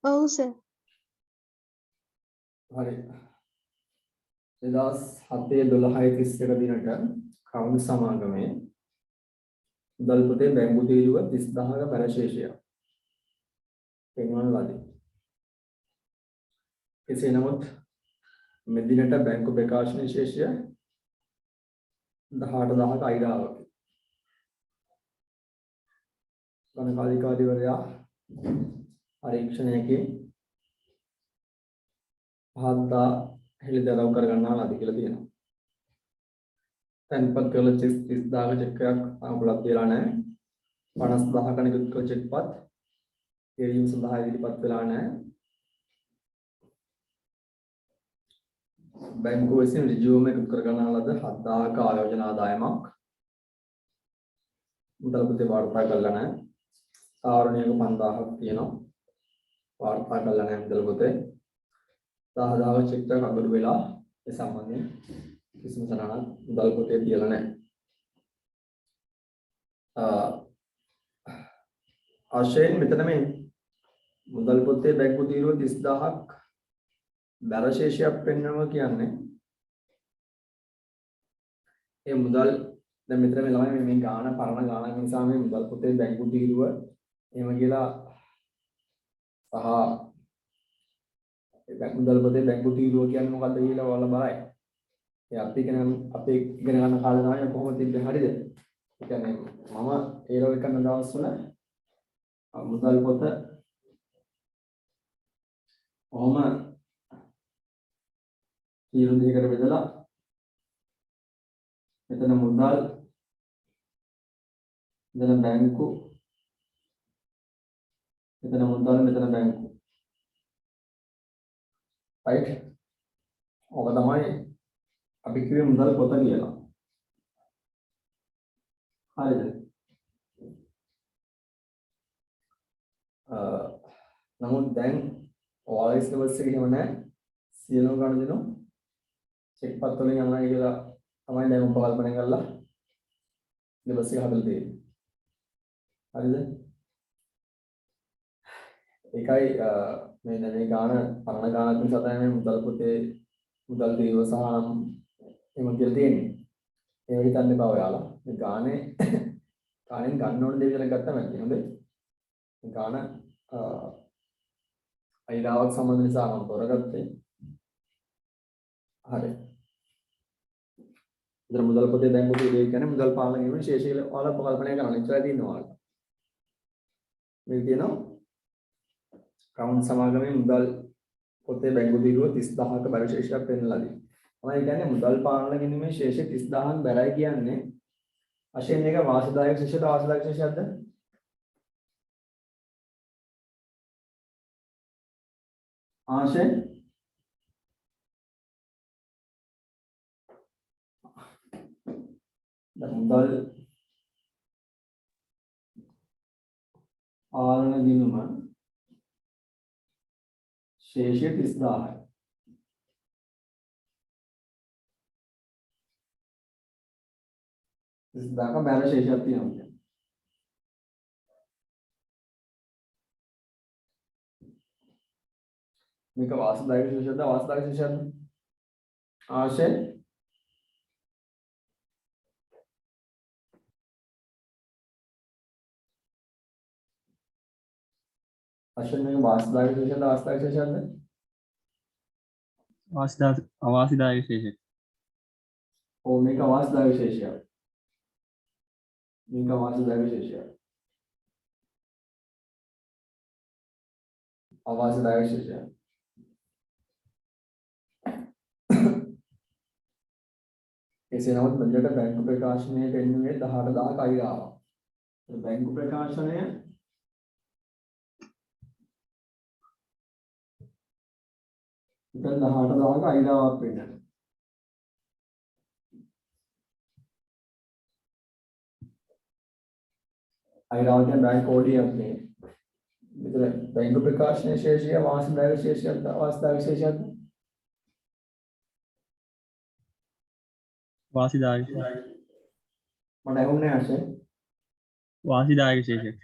[SPEAKER 3] ඔව් සර්.
[SPEAKER 1] හරි. 2007-12-31 දිනට කවුන්ට් සමාගමේ මුදල් පොතේ බැංකු තීරුව 30000ක පරිශේෂය පෙන්වන ලදී. කෙසේ නමුත් මෙදිනට බැංකු ප්‍රකාශන විශේෂය 18000ක අයිරාවකි. ගණකාධිකාරිවරයා පරීක්ෂණයකින් පහදා හෙළිදරව් කරගන්නා ලදී කියලා තියෙනවා. තැන්පත් කළ චෙක් 30000ක චෙක් එකක් අනුකූලත් වෙලා නැහැ. 50000ක නිකුත් කළ චෙක් පත් ගෙවීම සඳහා ඉදිරිපත් වෙලා නැහැ. බැංකුව විසින් ඍජුවම එකතු කර ගන්නා ලද 7000ක ආයෝජන ආදායමක් මුදල් පොතේ වාර්තා කරලා නැහැ. කාරණියක 5000ක් තියෙනවා. වාර්තා කරලා නැහැ මුදල් පොතේ. 10000ක චෙක් එකක් අගොඩ වෙලා ඒ සම්බන්ධයෙන් කිසිම සටහනක් මුදල් පොතේ තියලා නැහැ. ආශයෙන් මෙතන මේ මුදල් පොතේ බැංකු තීරුව 30000ක් බැරශේෂයක් පෙන්වනවා කියන්නේ ඒ මුදල් දැන් මෙතන මේ ළමයි මේ ගාන පරණ ගානක් නිසා මේ මුදල් පොතේ බැංකු තීරුව එහෙම කියලා සහ ඒ මුදල් පොතේ බැංකු තීරුව කියන්නේ මොකක්ද කියලා ඔයාලා බලයි. ඒ අපි ඉගෙන ගන්න කාලේ තමයි කොහොමද තිබ්බේ හරියද? ඒ කියන්නේ මම ඒරෝ එක කරන දවස්වල මුදල් පොත කොහොම තීරු දෙකකට බෙදලා මෙතන මුදල් මෙතන බැංකු මෙතන මුදල් මෙතන බැංකු right ඔක තමයි අපි කිව්වේ මුදල් පොත කියලා. හරිද? නමුත් දැන් ඔයාලගේ සිලබස් එකේ එහෙම නැහැ. සියලුම ගණන් දෙනවා චෙක් පත් වලින් යනවා කියලා තමයි දැන් උපකල්පනය කරලා සිලබස් එක හදලා තියෙන්නේ. හරිද? ඒකයි මේ දැන් මේ ගාන පරණ ගානක් නිසා තමයි මේ මුදල් පොතේ මුදල් තීරුව සහ එහෙම කියලා තියෙන්නේ. ඒක හිතන්න එපා ඔයාලා. මේ ගානේ ගානෙන් ගන්න ඕන දේ විතර ගත්තා මම හොඳයි. ගාන අයිඩාවක් සම්බන්ධ නිසා මම තෝරගත්තේ. හරි. ඉතින් මුදල් පොතේ බැංකු තීරුව කියන්නේ මුදල් පාලන කිරීමේ ශේෂය ඔයාලා කල්පනා කරන්න ඉස්සරහ තියෙනවා. මේ කියනවා කවුන්ට් සමාගමේ මුදල් පොතේ බැංකු තීරුව 30000ක බැරි ශේෂයක් පෙන්වලා දී. තමයි කියන්නේ මුදල් පාලන කිරීමේ ශේෂය 30000න් බැරයි කියන්නේ වශයෙන් එක වාසිදායක ශේෂයද අවාසිදායක ශේෂයක්ද? ආශය මුදල් පාලන ගිණුම ශේෂය 30000යි. දාක බැල ශේෂයක් තියෙනවා කියන්නේ. මේක වාසදායක ශේෂයක්ද අවාසදායක ශේෂයක්ද? ආශය අශෝක මේක වාසදායක ශේෂයක්ද අවාසදායක ශේෂයක්ද?
[SPEAKER 4] අවාසිදායක ශේෂය.
[SPEAKER 1] ඕ මේක වාසදායක ශේෂයක්. මේක වාසදායක ශේෂයක්. අවාසිදායක විශේෂය. එසේ නමුත් මෙලට බැංකු ප්‍රකාශනයේ පෙන්වුවේ 18000ක අයිරාවක්. බැංකු ප්‍රකාශනය ඉතින් 18000ක අයිරාවක් වෙනවා. අයිරාව කියන්නේ බැංක් කෝඩියක් නේ. මෙතන බැංකු ප්‍රකාශනයේ ශේෂය වාසිදායක ශේෂයක්ද අවාසිදායක ශේෂයක්ද?
[SPEAKER 4] වාසිදායක
[SPEAKER 1] මට ඇහුන්නේ නැහැ.
[SPEAKER 4] වාසිදායක ශේෂක.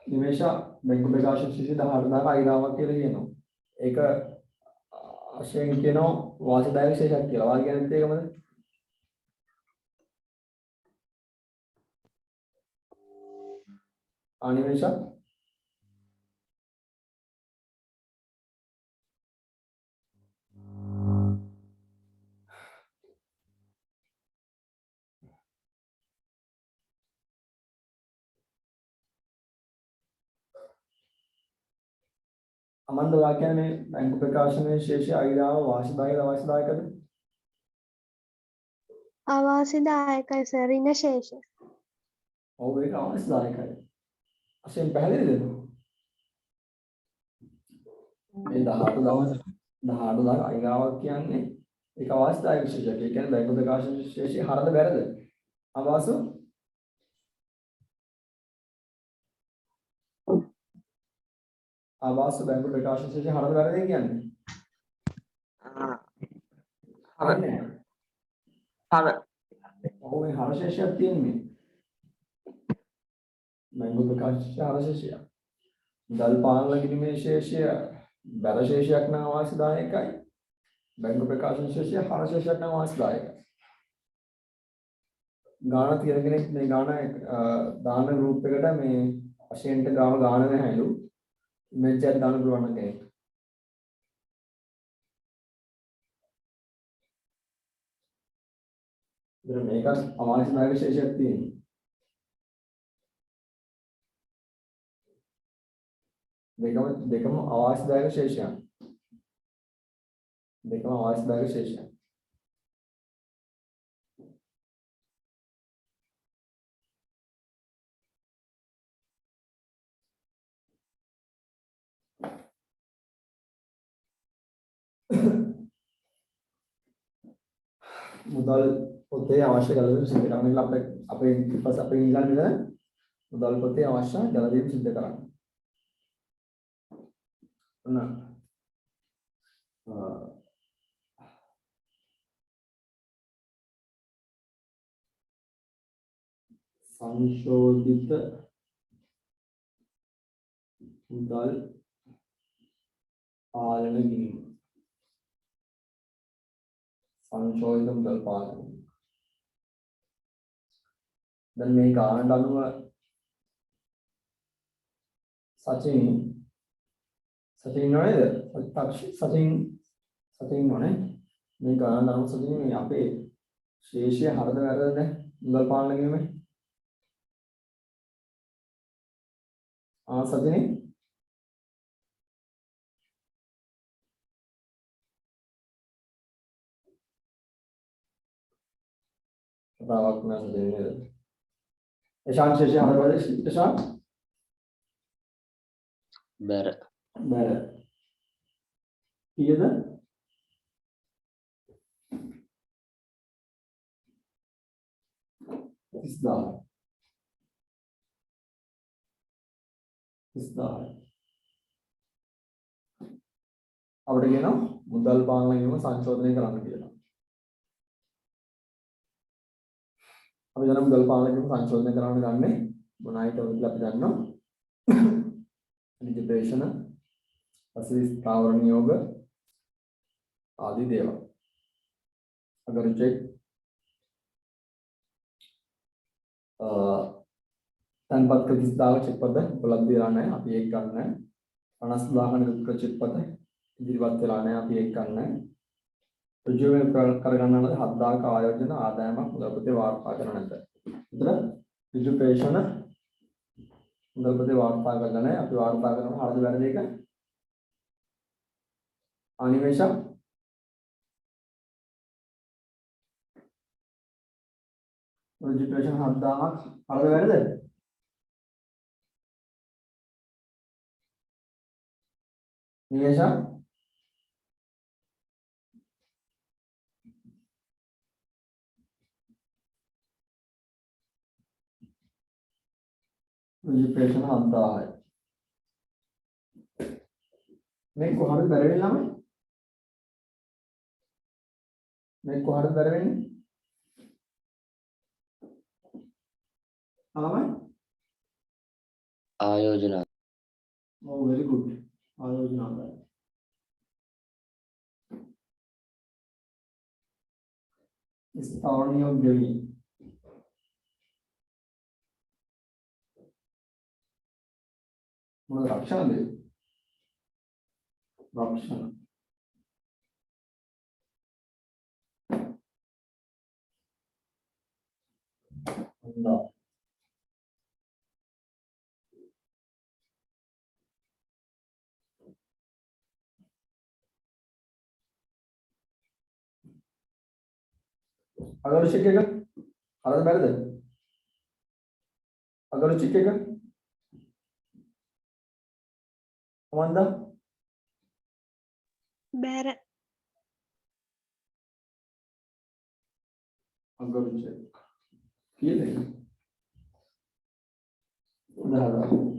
[SPEAKER 1] නිමේෂ බැංකු ප්‍රකාශන ශේෂය 18000ක අයිරාවක් කියලා කියනවා. ඒක අශයෙන් කියනවා වාසිදායක ශේෂයක් කියලා. වාල් කියන්නේ ඒකමද? අනිමේෂ අමන්ද වාක්‍යයේ බැංකු ප්‍රකාශනයේ ශේෂය අයිරාව වාසිදායක අවාසිදායකද?
[SPEAKER 3] අවාසිදායකයි සර් ඍණ ශේෂය.
[SPEAKER 1] ඔව් ඒක අවාසිදායකයි. අශයෙන් පැහැදිලිද? මේ 18000 අයිරාවක් කියන්නේ ඒක අවාසිදායක ශේෂයක්. ඒ කියන්නේ බැංකු ප්‍රකාශන ශේෂය හරද බැරද? අවාසු ආවාස බැංකු ප්‍රකාශන ශේෂය හරද වැරද කියන්නේ? හරන්නේ.
[SPEAKER 5] හර.
[SPEAKER 1] ඔව් මේ හර ශේෂයක් තියෙන්නේ. බැංකු ප්‍රකාශන ශේෂය හර ශේෂය. දල් පාලන ගිණීමේ ශේෂය බැර ශේෂයක් නම් අවාසිදායකයි. බැංකු ප්‍රකාශන ශේෂය හර ශේෂයක් නම් අවාසිදායකයි. ගාන තියෙන කෙනෙක් මේ ගාන දාන ගෲප් එකට මේ අශයෙන්ට ගාම ගාන නැහැලු. ඉමේජ් එකක් දාන්න පුළුවන් නම් කෙනෙක්. ඉතින් මේකත් අවාසිදායක ශේෂයක් තියෙනවා. දෙකම අවාසිදායක ශේෂයන්. දෙකම අවාසිදායක ශේෂයන්. මුදල් පොතේ අවශ්‍ය ගැළවීම සිදු කරන්න කියලා අපේ ඊපස් අපේ ඊළඟ නේද මුදල් පොතේ අවශ්‍ය ගැළවීම සිදු කරන්න. සංශෝධිත මුදල් පාලන ගිණුම සංශෝධිත මුදල් පාලන. දැන් මේ ගානට අනුව සචින් නේද? සචින් නෝනේ මේ ගානට අනුව සචින් මේ අපේ ශේෂය හරද වැරදද මුදල් පාලන ගිණුමේ? සචින් කතාවක් නෑ දෙන්නේ. එෂාන් ශේෂය හරවල එෂාන්
[SPEAKER 2] බැර
[SPEAKER 1] කීයද? 30000 අපිට කියනවා මුදල් පාලන ගිණුම සංශෝධනය කරන්න කියලා. අපි දැන් මුදල් පාලන ගිණුම සංශෝධනය කරන්න ගන්නේ මොනයිද කියලා අපි දන්නවා. ඩිජිටේෂන, පස්සේ ස්ථාවර නියෝග ආදී දේවල්. अगर चेक තන්පත් කර 30000 චෙක් පද උපලබ්ධ වෙලා නැහැ. අපි ඒක ගන්න නැහැ. 50000 නිකුත් චෙක් පද ඉදිරිපත් වෙලා නැහැ. අපි ඒක ගන්න නැහැ. ඍජුව කරගන්නා 7000ක ආයෝජන ආදායමක් මුදල් පොතේ වාර්තා කරන නැත. විතර රිජුපේෂන මුදල් පොතේ වාර්තා කරලා නැහැ. අපි වාර්තා කරනවා හරිද වැරදිද එක. අනිමේෂා රෙජිස්ට්‍රේෂන් 7000ක් හරිද වැරදිද? නිමේෂා රෙජිස්ට්‍රේෂන් 7000යි. මේ කොහොමද බැර වෙන්නේ ළමයි? මේ කොහොමද බැර වෙන්නේ? ළමයි?
[SPEAKER 2] ආයෝජනා
[SPEAKER 1] Oh, very good. ආයෝජනාවයි. ස්ථාවරණිය ගෙවි. මොනවද රක්ෂණද? රක්ෂණ. හොඳයි. අගරුචික එක හරිද බැරිද? අගරුචික එක කොහොමද?
[SPEAKER 3] බැර
[SPEAKER 1] අගරුචික කීයද? උදාහරණ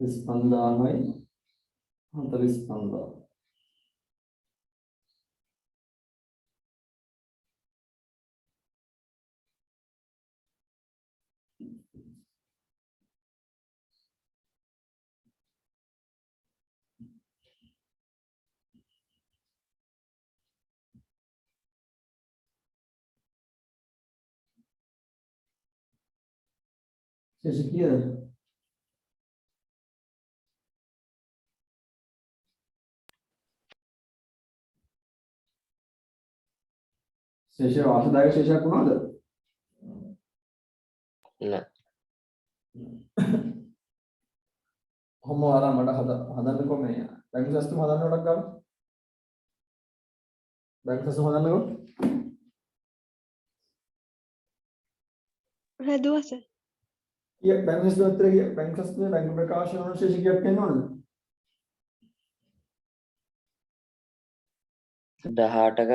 [SPEAKER 1] ස්පන්දානයි 45. ශේෂ කීයද? ශේෂ වාසදායක ශේෂයක් වුණාද?
[SPEAKER 2] නෑ
[SPEAKER 1] කොහොම ආරා මට හදන්නකෝ මේ බැංකු සිස්ටම් හදන්න උඩක් ගන්න. බැංකු සිස්ටම් හදන්නකෝ.
[SPEAKER 3] හැදුවස
[SPEAKER 1] කීයක් බැංකු සිස්ටම් විතර කීයක් බැංකු සිස්ටම් බැංකු ප්‍රකාශන වල ශේෂ කීයක් වෙන්න ඕනද?
[SPEAKER 2] 18ක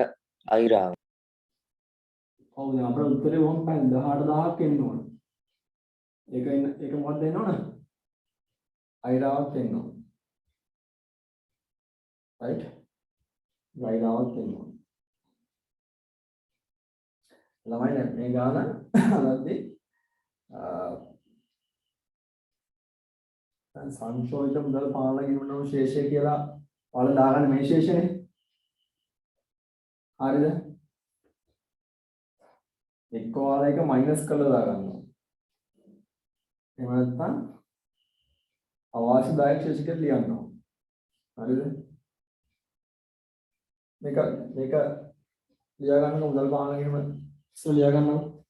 [SPEAKER 2] අයිරාව
[SPEAKER 1] ඔව් දැන් අපේ උත්තරේ වොන් පැන් 18000ක් එන්න ඕන. ඒක මොකක්ද එන්න ඕන? අයිරාවක් එන්න ඕන. right? අයිරාවක් එන්න ඕන. ළමයි දැන් මේ ගාන අලද්දී දැන් සංශෝධිත මුදල් පාලන ගිණුම් ශේෂය කියලා ඔයාලා දාගන්න මේ ශේෂනේ. හරිද? එක්ක ඔයාලා එක මයිනස් කරලා දාගන්නවා. එහෙම නැත්නම් අවශ්‍යදායක ශේෂිකත් ලියනවා. හරිද? මේක ලියා ගන්න මුදල් පාලන ගිණුම ඉස්සෙල්ලා ලියා ගන්නවා.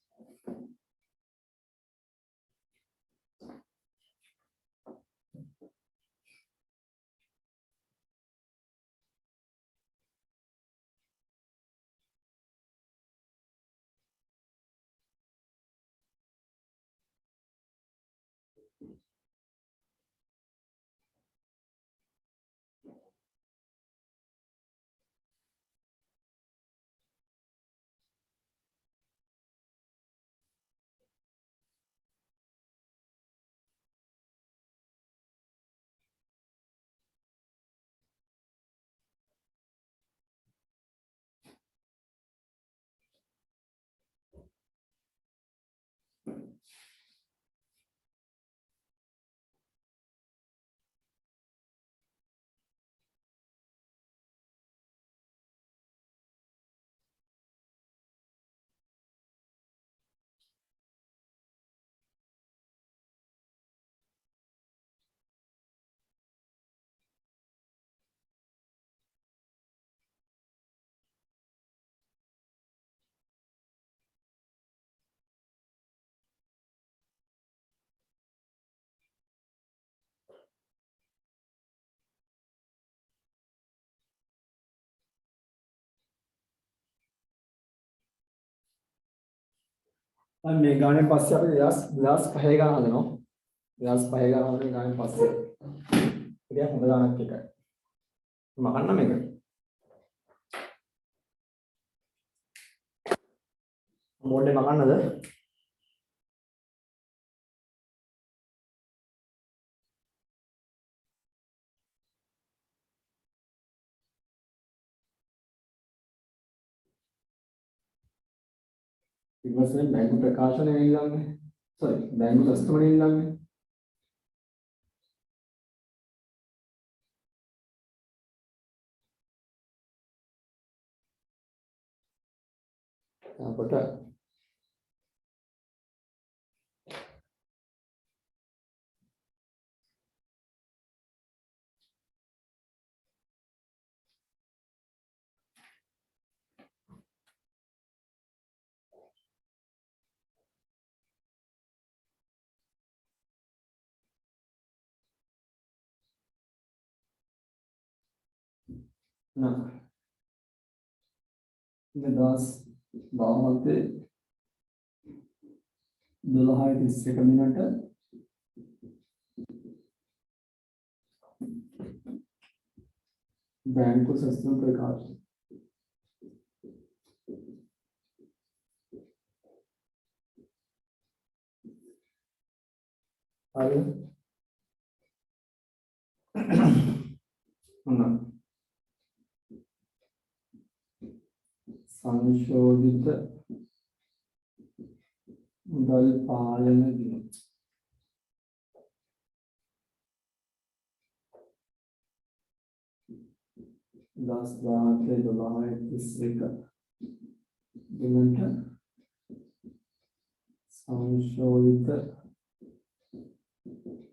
[SPEAKER 1] මේ ගානේ පස්සේ අපි 2005 ගාන හදනවා. 2005 ගාන හදන ගානේ පස්සේ. ඉතින් හොඳ ගානක් එකයි. මකන්න මේක. මොඩේ මකන්නද? ඉවසෙන් බැංකු ප්‍රකාශනය ඉල්ලන්නේ. සෝරි බැංකු තස්තුමනේ ඉල්ලන්නේ. අපට nah 2012 12:31 මිනිට බැංකු සස්තුන් ප්‍රකාශ හරි සංශෝධිත මුදල් පාලන දින දස් 12:31 දිනට සංශෝධිත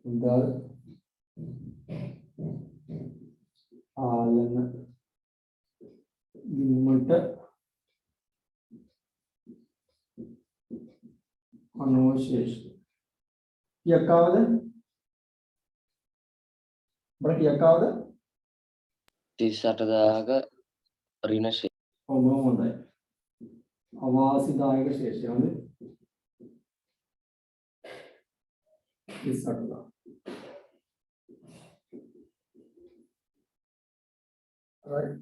[SPEAKER 1] මුදල් පාලන දිනට අනවශේෂ යකාවද බර යකාවද
[SPEAKER 2] 38000ක ඍණ ශේෂ.
[SPEAKER 1] ඔව් හොඳයි අවාසිදායක ශේෂය හොඳයි 38000 right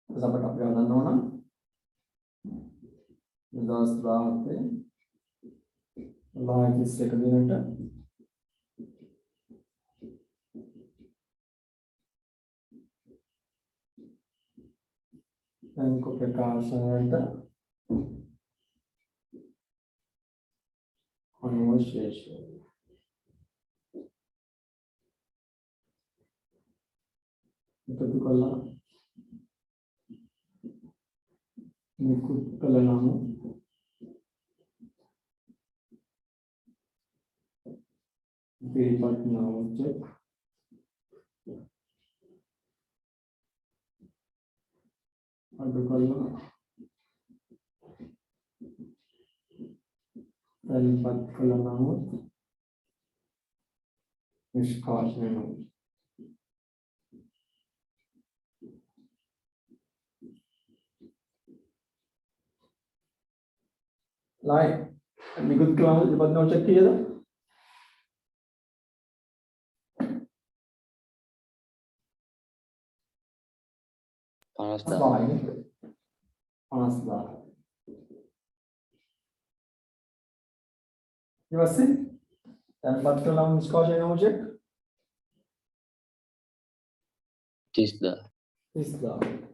[SPEAKER 1] අපට අපි ගණන් ඕන 2017 12:31 දිනට බැංකු ප්‍රකාශනයට අනවශේෂ එකතු කළා නිකුත් කළ නම් දීපත් නාමච අඩු කළා දීපත් කළ නම් නිෂ්කාශනය නම් लाइन निकुत के बाद बदनाम चेक कीजिएगा ये बस से dan बात कर रहा हूँ इसका जो है मुझे
[SPEAKER 2] 30000.
[SPEAKER 1] 30,000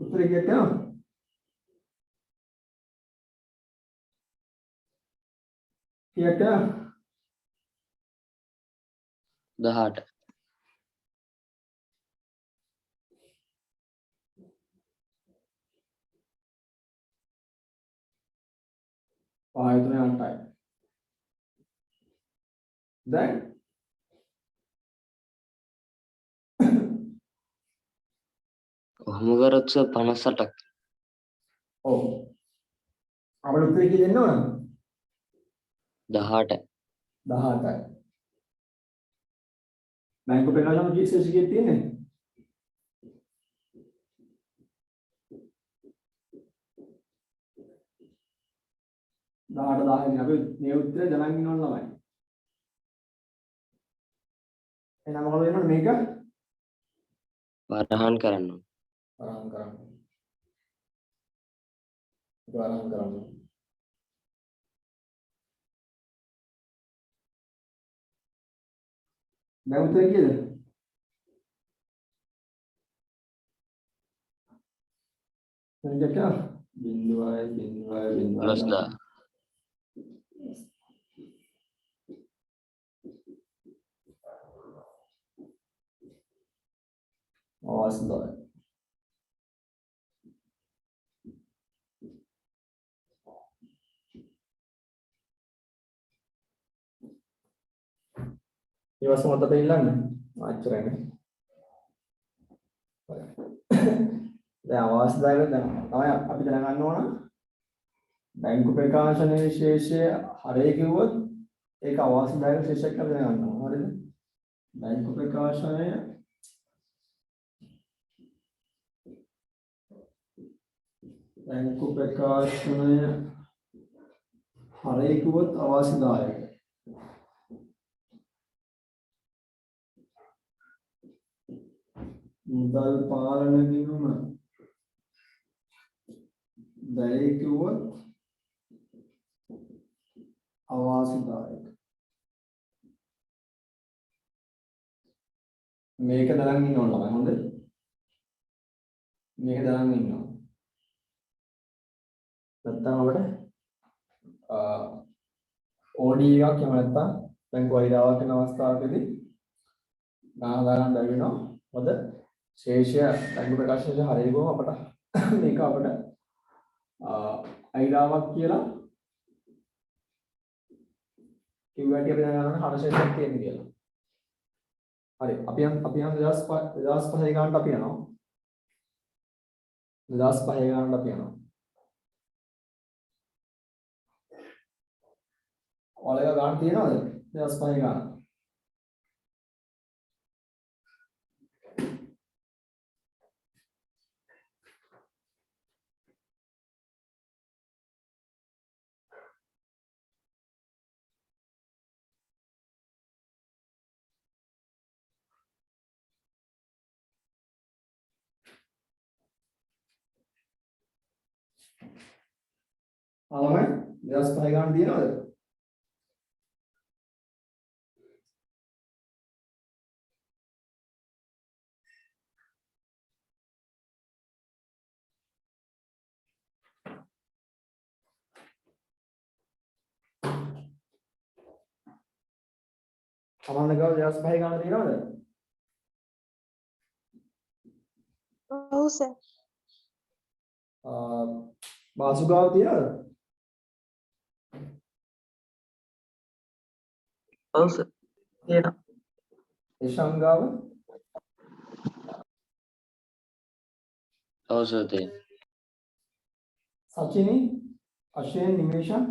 [SPEAKER 1] उत्तर क्या क्या
[SPEAKER 2] 18.
[SPEAKER 1] ආයතනය අටයි දැන්
[SPEAKER 2] ඔහොම කරොත් 58ක්.
[SPEAKER 1] ඔව් අපිට උත්තර කී දෙන්න ඕන
[SPEAKER 2] 18.
[SPEAKER 1] 18යි. බැංකු ප්‍රකාශන විශේෂකයේ තියෙන්නේ 18 10 අපි මේ උත්තරේ දැනගෙන ඉන්න ඕන ළමයි. එහෙනම් මොකද වෙනවද මේක?
[SPEAKER 2] වරහන් කරන්න.
[SPEAKER 1] වරහන් කරන්න. වරහන් කරන්න. දැන් උත්තරේ කීයද? දැන් क्या 0.0.0 අවස්ථාවයි. ඊවස් මොකටද ඉල්ලන්නේ? ආච්චරනේ. දැන් අවස්ථාවක දැන් තමයි අපි දැනගන්න ඕන බැංකු ප්‍රකාශන විශේෂය හරය කිව්වොත් ඒක අවස්ථාවක විශේෂයක් කියලා දැනගන්න ඕන. හරිද? බැංකු ප්‍රකාශනය බැංකු ප්‍රකාශනය හරය කිව්වොත් අවශ්‍යදායක. මුදල් පාලන ගිණුම දැයි කිව්වොත් අවශ්‍යදායක. මේක දැනගෙන ඉන්න ඕන ළමයි. හොඳද? මේක දැනගෙන ඉන්න ඕන. නැත්නම් අපිට OD එකක් එහෙම නැත්නම් බැංකු වෛරාවක් වෙන අවස්ථාවකදී ගණන් දාගන්න බැරි වෙනවා. මොකද ශේෂය බැංකු ප්‍රකාශනයේ හරිය ගොම අපට මේක අපිට අයිරාවක් කියලා කිව්වට අපි දැනගන්න හර ශේෂයක් තියෙන කියලා. හරි අපි යම් 2005 ගානට අපි යනවා. 2005 ගානට අපි යනවා. ඔයාලගේ ගාන තියෙනවද? 2005 ගාන. ආවමයි 2005 ගාන තියෙනවද? අමන්න ගාව 2005 ගාන තියෙනවද?
[SPEAKER 3] ඔව් සර්.
[SPEAKER 1] මාසු ගාව තියෙනවද?
[SPEAKER 5] ඔව් සර්. තියෙනවා.
[SPEAKER 1] ඒෂංගාව
[SPEAKER 2] අවසතේ.
[SPEAKER 1] සචිනි අශේන් නිමේෂා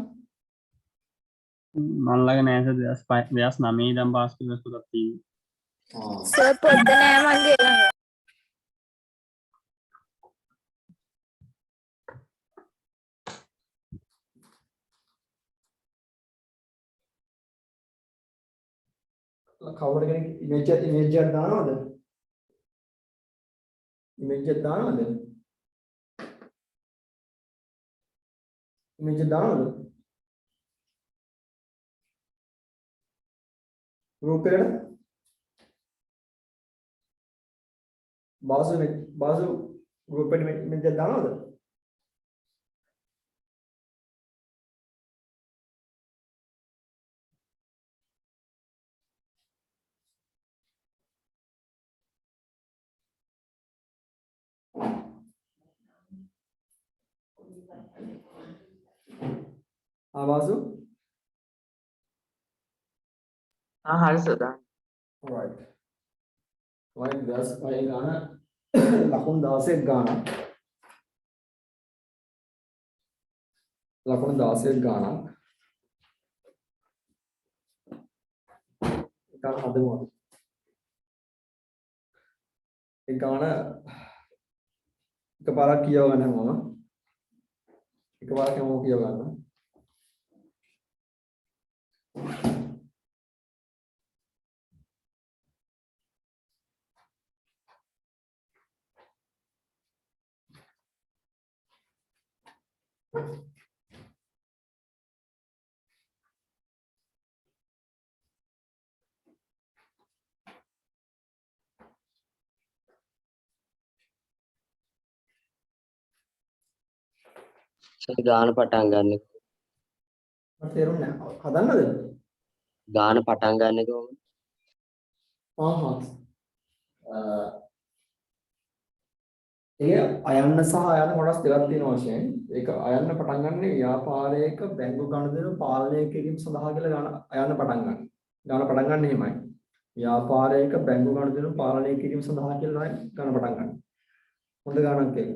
[SPEAKER 4] මම ළඟ නෑ සර් 2009 ඉඳන් පාස් කරන සුදුක් තියෙනවා.
[SPEAKER 3] සර් පොත නෑ මගේ ළඟ.
[SPEAKER 1] කවුරු කෙනෙක් ඉමේජ් එකක් දානවද? ඉමේජ් එක දානවද? ඉමේජ් එක දානවද? ගෲප් එකට බාසු ගෲප් එකට ඉමේජ් එක දානවද? ආවාසු
[SPEAKER 5] හරි සර්.
[SPEAKER 1] right right 2005 ගාන ලකුණු 16ක් ගානක් ලකුණු 16ක් ගානක් ගාන හදමු අපි. ඒ ගාන එකපාරක් කියව ගන්න මම. එකපාරක් මම කියව ගන්න.
[SPEAKER 2] ගාන පටන් ගන්න.
[SPEAKER 1] මට තේරුන්නේ නැහැ. හදන්නද?
[SPEAKER 2] ගාන පටන් ගන්න කොහොමද?
[SPEAKER 1] ඒ අයන්න සහ අයන්න කොටස් දෙකක් තියෙනවා වශයෙන්. ඒක අයන්න පටන් ගන්න ව්‍යාපාරයක බැංකු ගණදෙනු පාලනය කිරීම සඳහා කියලා ගන්න අයන්න පටන් ගන්න. ගන්න පටන් ගන්න එහෙමයි. ව්‍යාපාරයක බැංකු ගණදෙනු පාලනය කිරීම සඳහා කියලා ගන්න පටන් ගන්න. හොඳ ගණනක් ඒක.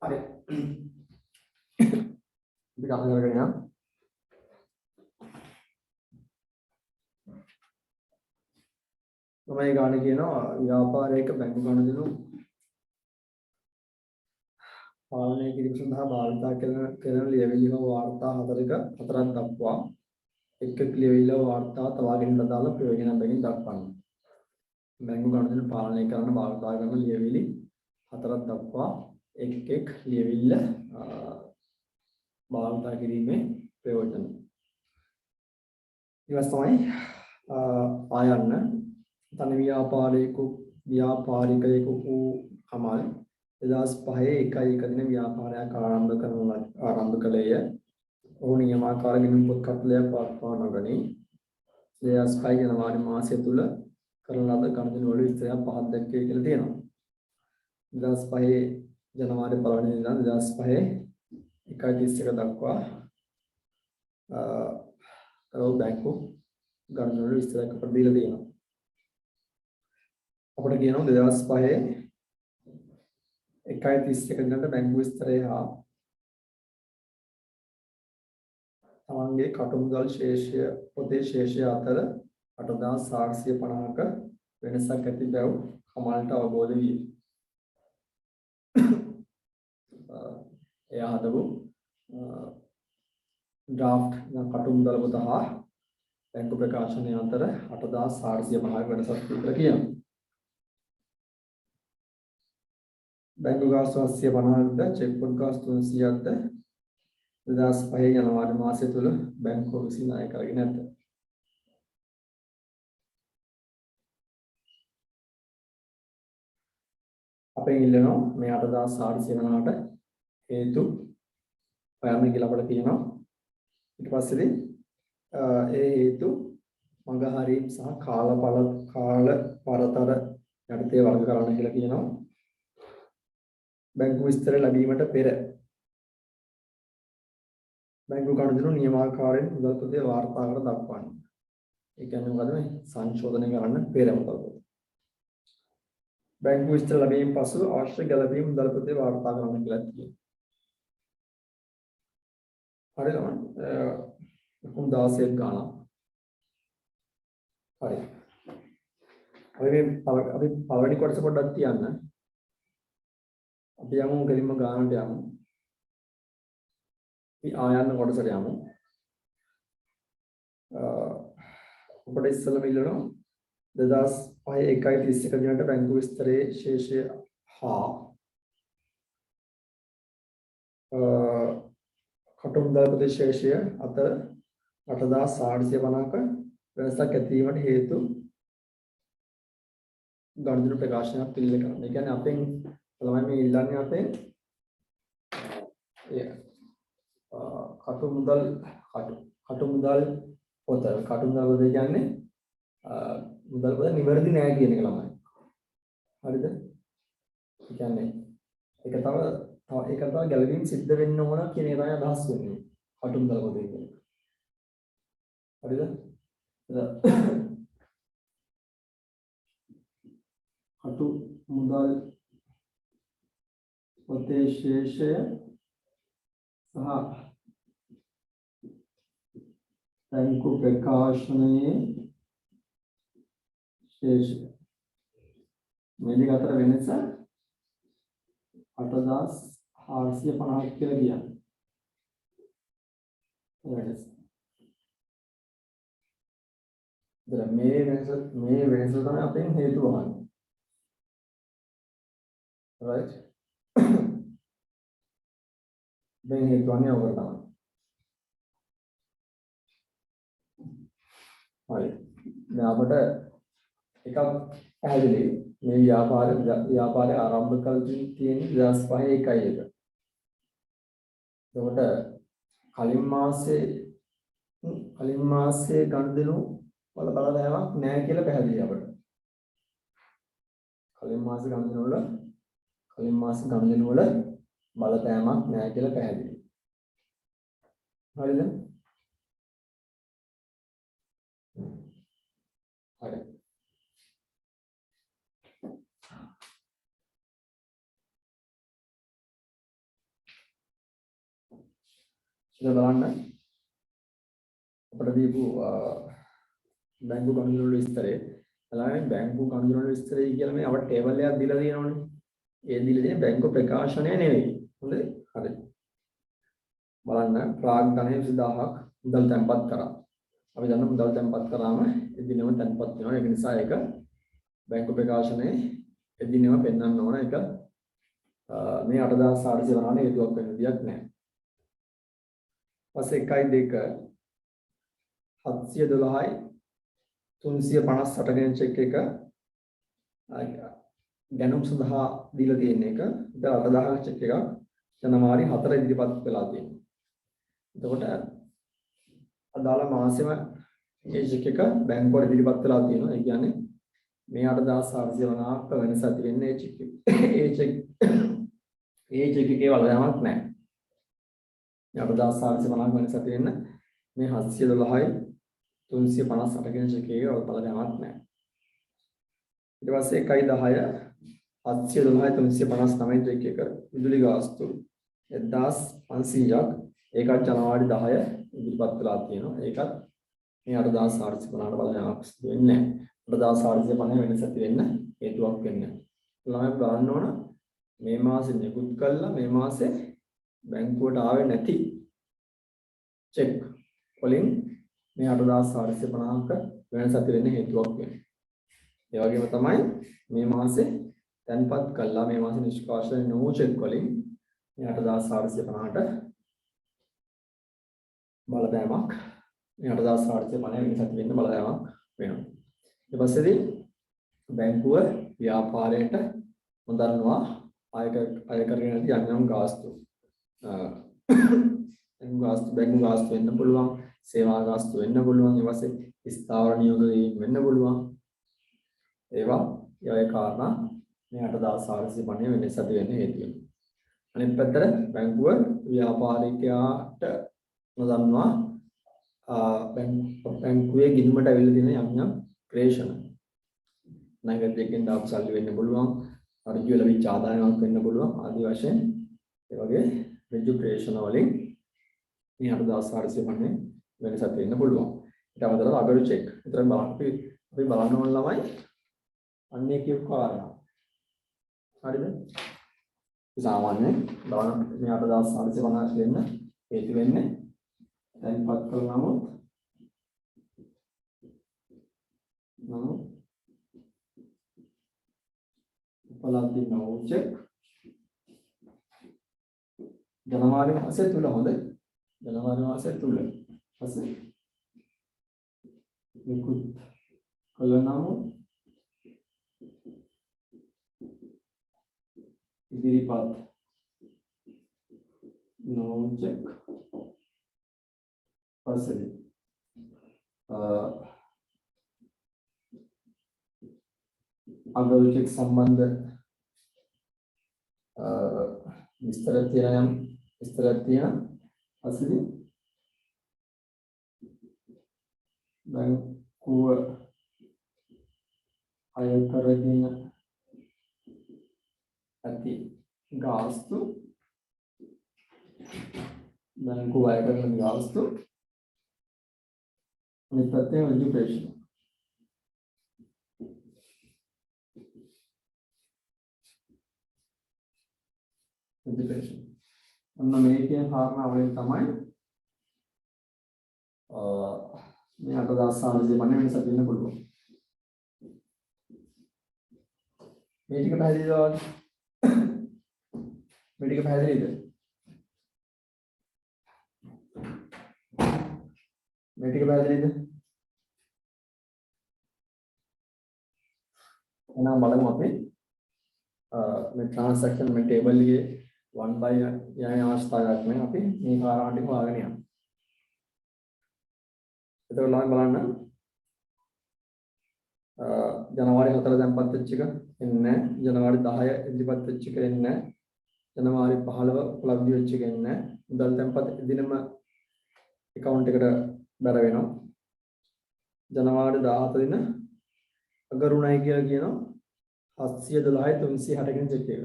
[SPEAKER 1] හරි. අපි කතා කරගෙන යමු. තමයි ගාන කියනවා ව්‍යාපාරයක බැංකු ගණදෙනු පාලනය කිරීම සඳහා භාවිත කරන ලියවිලි හෝ වාර්තා හතරක් දක්වා එක් ලියවිලි හෝ වාර්තා තබා ගැනීමට අදාළ ප්‍රයෝජන බැගින් දක්වන්න. බැංකු ගණදෙනු පාලනය කරන භාවිත කරන ලියවිලි හතරක් දක්වා එක් ලියවිල්ල භාවිත කිරීමේ ප්‍රයෝජන. ඊට තමයි ආයන්න තන ව්‍යාපාරිකයෙකු කමල් 2005 දින ව්‍යාපාරයක් ආරම්භ කළේය. ඔහු නියමාකාර ගිණුම් පොත් කටලයක් පවත්වා නොගනී. 2005 ජනවාරි මාසය තුල කරන ලද ගණන් වල විස්තරයක් පහක් දැක්වේ කියලා තියෙනවා. 2005 ජනවාරි 1 වෙනිදා 2005 1:31 දක්වා බැංකු ගණන් වල විස්තරයක් අපිට දීලා තියෙනවා. අපිට කියනවා 2005 1.31 දිනට බැංකු විස්තරය හා තමන්ගේ කටුමුදල් ශේෂය පොතේ ශේෂය අතර 8450ක වෙනසක් ඇති බව කමල්ට අවබෝධ විය. එයා හදපු ඩ්‍රාෆ්ට් කටුමුදල් පොත හා බැංකු ප්‍රකාශනය අතර 8450ක වෙනසක් තිබුණා කියනවා. බැංකු ගාස්තු 850ක්ද චෙක් පොත් ගාස්තු 300ක්ද 2005 ජනවාරි මාසය තුල බැංකුව විසින් අය කරගෙන නැත. අපෙන් ඉල්ලනවා මේ 8450ට හේතු හොයන්න කියලා අපිට කියනවා. ඊට පස්සේ ඒ හේතු මඟ හරීම් සහ කාල පරතර යටතේ වර්ග කරන්න කියලා කියනවා. බැංකු විස්තර ලැබීමට පෙර බැංකු කණුදුණු නියමාකාරයෙන් මුදල් පොතේ වාර්තා කර දක්වන්න. ඒ කියන්නේ මොකද මේ සංශෝධනය කරන්න පෙර මුදල් පොත. බැංකු විස්තර ලැබීම පසු අවශ්‍ය ගැළපීම් මුදල් පොතේ වාර්තා කරන්න කියලා කියනවා. හරිද? 16ක් ගානක්. හරි. අපි පළවෙනි කොටස පොඩ්ඩක් තියන්න. අපි යමු කෙලින්ම ගානට යමු. අපි ආයන්න කොටසට යමු. අපිට ඉස්සෙල්ලාම ඉල්ලනවා 2005 1.31 දිනට බැංකු විස්තරයේ ශේෂය හා කටුමුදල් පොතේ ශේෂය අතර 8450ක වෙනසක් ඇතිවීමට හේතු ගණිත ප්‍රකාශනයක් පිළිල කරනවා. ඒ කියන්නේ අපෙන් තමයි මේ ඉල්ලන්නේ අපෙන් කටුමුදල් පොත කියන්නේ මුදල් පොත නිවැරදි නෑ කියන එක ළමයි. හරිද? ඒ කියන්නේ ඒක තව ගැළවීම් සිද්ධ වෙන්න ඕන කියන එක තමයි අදහස් වෙන්නේ. කටුමුදල් පොතේ කියන එක. හරිද? කටුමුදල් පොතේ ශේෂය සහ බැංකු ප්‍රකාශනයේ ශේෂය මේ දෙක අතර වෙනස 8450ක් කියලා කියන්නේ. මේ වෙනස තමයි අපෙන් හේතු වහන්නේ. right? දැන් හේතුවන්නේ ඔකට තමයි. හරි. දැන් අපිට එකක් පැහැදිලි මේ ව්‍යාපාරය ආරම්භ කළ තියෙන 2005 1යි එක. එතකොට කලින් මාසේ ගණදෙනු වල බලපෑමක් නැහැ කියලා පැහැදිලි අපිට. කලින් මාසේ ගණදෙනු වල බලපෑමක් නැහැ කියලා පැහැදිලි. හරිද? හරි. ඉතින් බලන්න අපිට දීපු බැංකු කණුදුණු වල විස්තරය. ළමයි බැංකු කණුදුණු වල විස්තරය කියලා මේ අපිට ටේබල් එකක් දීලා තියෙනවනේ. ඒ දීලා තියෙන බැංකු ප්‍රකාශනය නෙවෙයි. හොඳයි. හරි. බලන්න ප්‍රාග් ධනය 20000ක් මුදල් තැන්පත් කරා. අපි දන්න මුදල් තැන්පත් කරාම එදිනෙම තැන්පත් වෙනවා. ඒක නිසා ඒක බැංකු ප්‍රකාශනයේ එදිනෙම පෙන්වන්න ඕන. ඒක මේ 8450 හේතුවක් වෙන්න දෙයක් නැහැ. පස්සේ 1.2 712යි 358 ගෙන චෙක් එක ගැනුම් සඳහා දීලා තියෙන එක 8000ක චෙක් එකක් ජනවාරි 4 ඉදිරිපත් වෙලා තියෙනවා. එතකොට අදාළ මාසෙම මේ චෙක් එක බැංකුවට ඉදිරිපත් වෙලා තියෙනවා. ඒ කියන්නේ මේ 8450ක වෙනස ඇති වෙන්නේ ඒ චෙක් එකේ වලදාමක් නැහැ. මේ 8450ක වෙනස ඇති වෙන්න මේ 712යි 358 ගෙන චෙක් එකේ වලදාමක් නැහැ. ඊට පස්සේ 1.10 712 359 එක විදුලි ගාස්තු 1500ක් ඒකත් ජනවාරි 10 ඉදිරිපත් වෙලා තියෙනවා. ඒකත් මේ 8450ට බලයක් සිදු වෙන්නේ නැහැ. 8450 වෙනස ඇති වෙන්න හේතුවක් වෙන්නේ නැහැ. ළමයි බලන්න ඕන මේ මාසේ නිකුත් කළා මේ මාසේ බැංකුවට ආවේ නැති චෙක් වලින් මේ 8450ක වෙනස ඇති වෙන්න හේතුවක් වෙනවා. ඒ වගේම තමයි මේ මාසේ තැන්පත් කළා මේ මාසේ නිෂ්කාශනය නොවු චෙක් වලින් මේ 8450ට බලපෑමක් මේ 8450 වෙනස ඇති වෙන්න බලපෑමක් වෙනවා. ඊට පස්සේදී බැංකුව ව්‍යාපාරයට නොදන්නවා අය කරගෙන යන යම් ගාස්තු බැංකු ගාස්තු වෙන්න පුළුවන් සේවා ගාස්තු වෙන්න පුළුවන් ඊට පස්සේ ස්ථාවර නියෝග වෙන්න පුළුවන් ඒවා ඒ කාරණා මේ 8450 වෙනස ඇති වෙන්න හේතු වෙනවා. අනිත් පැත්තට බැංකුව ව්‍යාපාරිකයාට නොදන්නවා බැංකුවේ ගිණුමට ඇවිල්ලා තියෙන යම් ක්‍රේෂණ නගදයෙන් දාපු සල්ලි වෙන්න පුළුවන් අර්ජු ලැබිච්ච ආදායමක් වෙන්න පුළුවන් ආදී වශයෙන් ඒ වගේ ඍජු ක්‍රේෂණ වලින් මේ 8450 වෙනසක් වෙන්න පුළුවන්. ඊට අමතරව අගරු චෙක්. විතර බලන්න අපි බලන්න ඕන ළමයි අන්නේ කියපු කාරණා. හරිද? සාමාන්‍යයෙන් බලන්න මේ 8450 වෙන්න හේතු වෙන්නේ දැන්පත් කළ නමුත් උපලબ્ධි නොවු චෙක් ජනවාරි මාසයේ තුල හොඳයි. ජනවාරි මාසයේ තුල පස්සේ නිකුත් කළ නමුත් ඉදිරිපත් නොවු චෙක් පස්සේ අගරු චෙක් සම්බන්ධ විස්තර තියෙන පස්සේ බැංකුව අය කරගෙන ඇති ගාස්තු බැංකුව අය කරන ගාස්තු අනිත් පැත්තේ එජුකේෂන් අන්න මේ කියන කාරණා වලින් තමයි මේ 8450 වෙනසක් වෙන්න පුළුවන්. මේ ටික පැහැදිලිද? මේ ටික පැහැදිලිද? මේ ටික පැහැදිලිද? එහෙනම් බලමු අපි මේ transaction මේ table එකේ 1 by යන අවස්ථාවක් මේ අපි මේ කාරණා ටික හොයාගෙන යනවා. එතකොට බලන්න ජනවාරි 4 දැන්පත් වෙච්ච එක එන්නේ ජනවාරි 10 ඉදිරිපත් වෙච්ච එක එන්නේ ජනවාරි 15 උපලබ්ධි වෙච්ච එක එන්නේ මුදල් දැන්පත් දිනම account එකට බැර වෙනවා ජනවාරි 17 දින අගරුණයි කියලා කියනවා 712 360 කින් චෙක් එක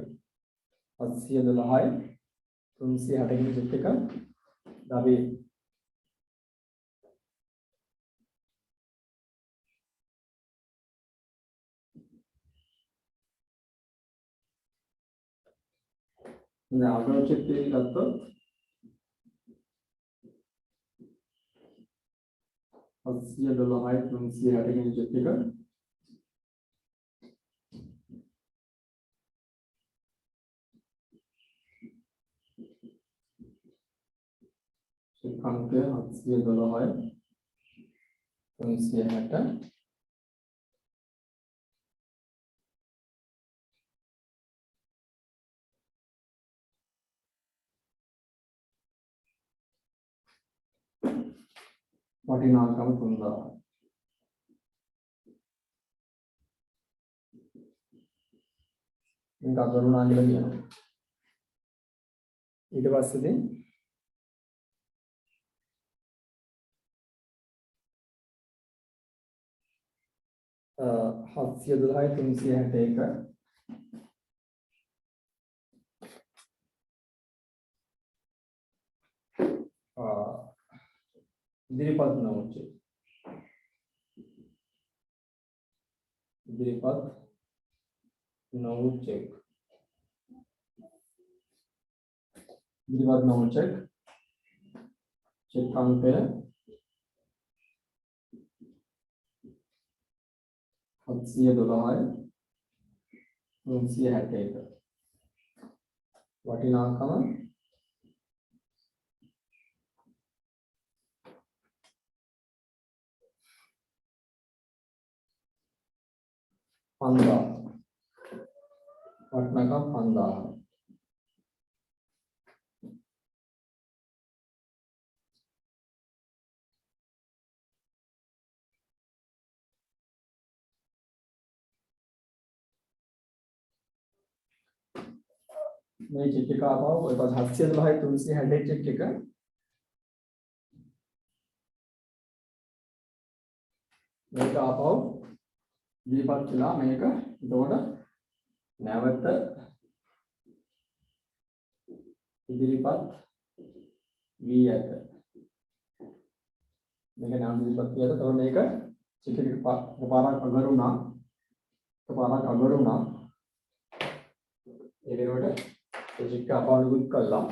[SPEAKER 1] 712 360 කින් චෙක් එක අපි දැන් අගරු චෙක් එක ගත්තොත් 712 360 කින් චෙක් එක अंक 712 360 වටිනාකම 3000 මේක අගරුණා කියලා කියනවා ඊට පස්සේදී 712 361 ඉදිරිපත් නොවුචෙක් ඉදිරිපත් නොවුචෙක් ඉදිරිපත් නොවුචෙක් චෙක් අංකය 712යි 361 වටිනාකම 5000 වටිනාකම් 5000 මේ චෙක් එක ආපහු ඔය පස් 712යි 360 චෙක් එක මේක ආපහු ඉදිරිපත් වෙලා මේක එතකොට නැවත ඉදිරිපත් වී ඇත මේක නම් ඉදිරිපත් වී ඇත එතකොට මේක චෙක් එක පාරක් අගරුණා ඒ වෙනකොට චෙක් අපානුකුත් කළා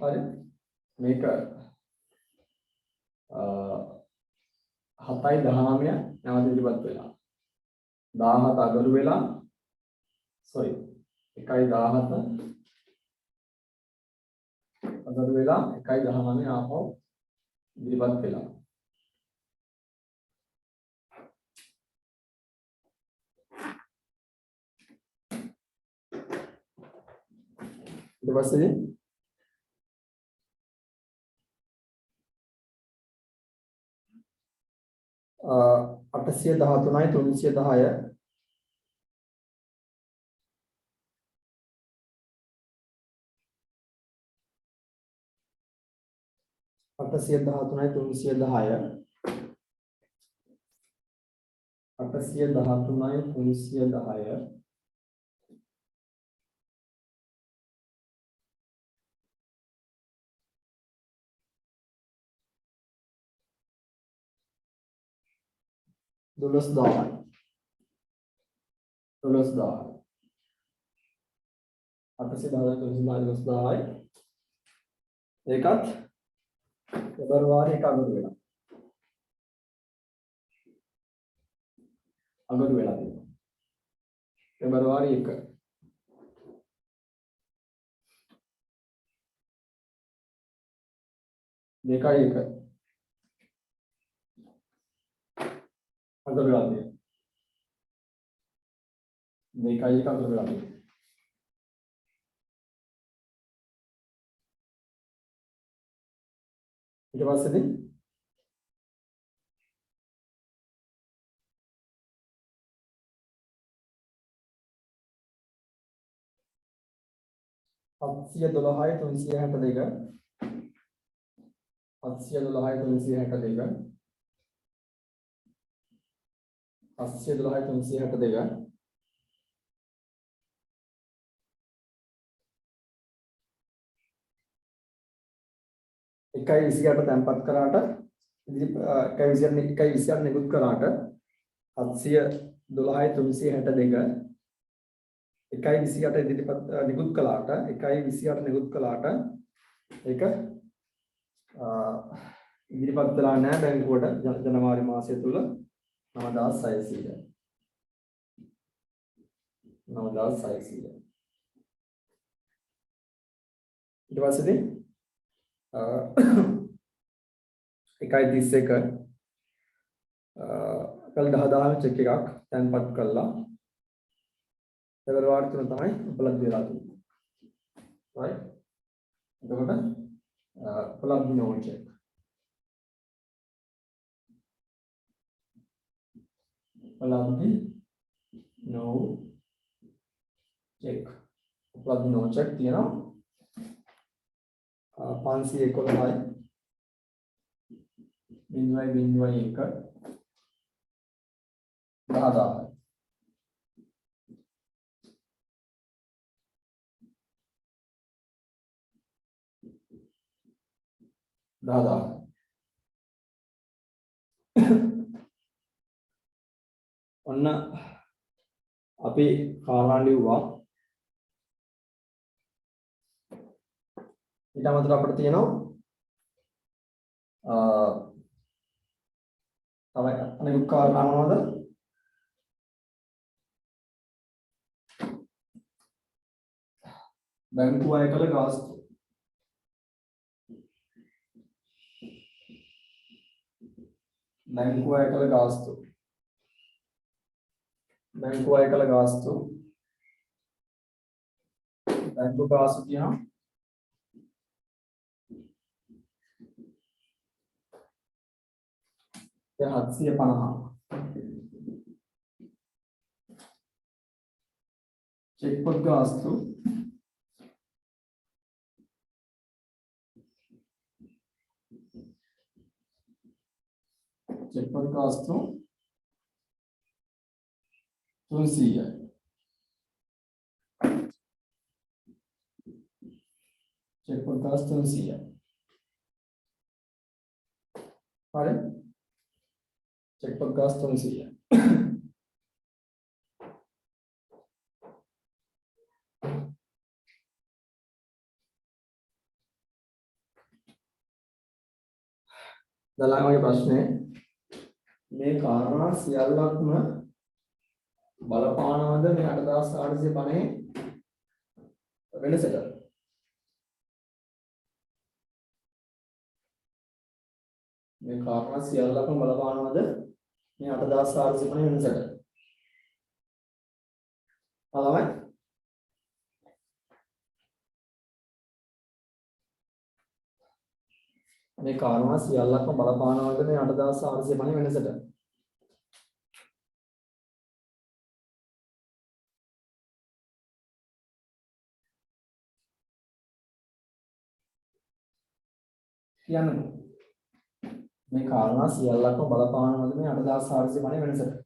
[SPEAKER 1] හරි මේක 7:19 නැවත ඉදිරිපත් වෙලා 17 අගරු වෙලා sorry 1:17 අගරු වෙලා 1:19 ආපහු ඉදිරිපත් වෙලා ඊට පස්සේ 813යි 310 813යි 310 12000 813යි ඒකත් පෙබරවාරි 1 අගරු වෙලා තියෙනවා පෙබරවාරි 1 2යි 1 අගරු වෙලා තියෙනවා 2යි 1 අගරු වෙලා තියෙනවා ඊට පස්සේදී හත්සිය දොළහයි 362 712යි 362 712යි 362 එකයි 28 තැන්පත් කරාට ඉතින් එකයි 28 නිකුත් කරාට 712යි 362 එකයි 28 ඉදිරිපත් නිකුත් කළාට එකයි 28 නිකුත් කළාට ඒක ඉදිරිපත් වෙලා නැහැ බැංකුවට ජනවාරි මාසය තුල 9600 ඊට පස්සේදී එකයි 31 කල් 10000 චෙක් එකක් තැන්පත් කළා පෙබරවාරි 3 තමයි උපලබ්ධ වෙලා තියෙන්නේ right එතකොට උපලබ්ධ නොවන චෙක් උපලබ්ධ no check උපලබ්ධ no check තියෙනවා 511යි 0.01 10000යි 10,000 ඔන්න අපි කාරණා ලිව්වා ඊට අමතරව අපිට තියෙනවා තමයි අනිත් කාරණා මොනවද බැංකු අය කළ ගාස්තු බැංකු අය කළ ගාස්තු බැංකු අය කළ ගාස්තු බැංකු ගාස්තු කියනවා දැන් 750 චෙක් පොත් ගාස්තු चेक पर गास्तों 300 चेक पर गास्तों 300 अरे चेक पर गास्तों 300 දලාමගේ ප්‍රශ්නේ මේ කාරණා සියල්ලක්ම බලපානවද මේ 8850 වෙනසට මේ කාරණා සියල්ලක්ම බලපානවද මේ 8850 වෙනසට බලමයි මේ කාරණා සියල්ලක්ම බලපානවද මේ 8850 වෙනසට කියන්නේ මේ කාරණා සියල්ලක්ම බලපානවද මේ 8850 වෙනසට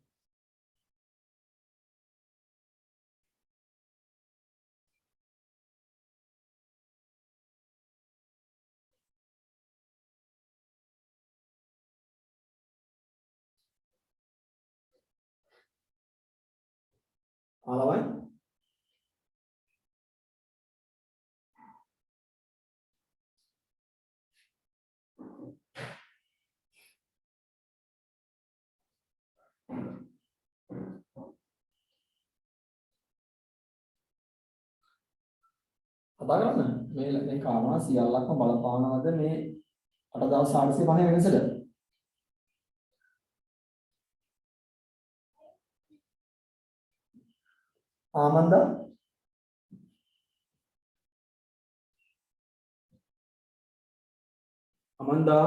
[SPEAKER 1] ආලවයි කතා කරන්න මේ කාරණා සියල්ලක්ම බලපානවද මේ 8850 වෙනසට ආමන්දා අමන්දා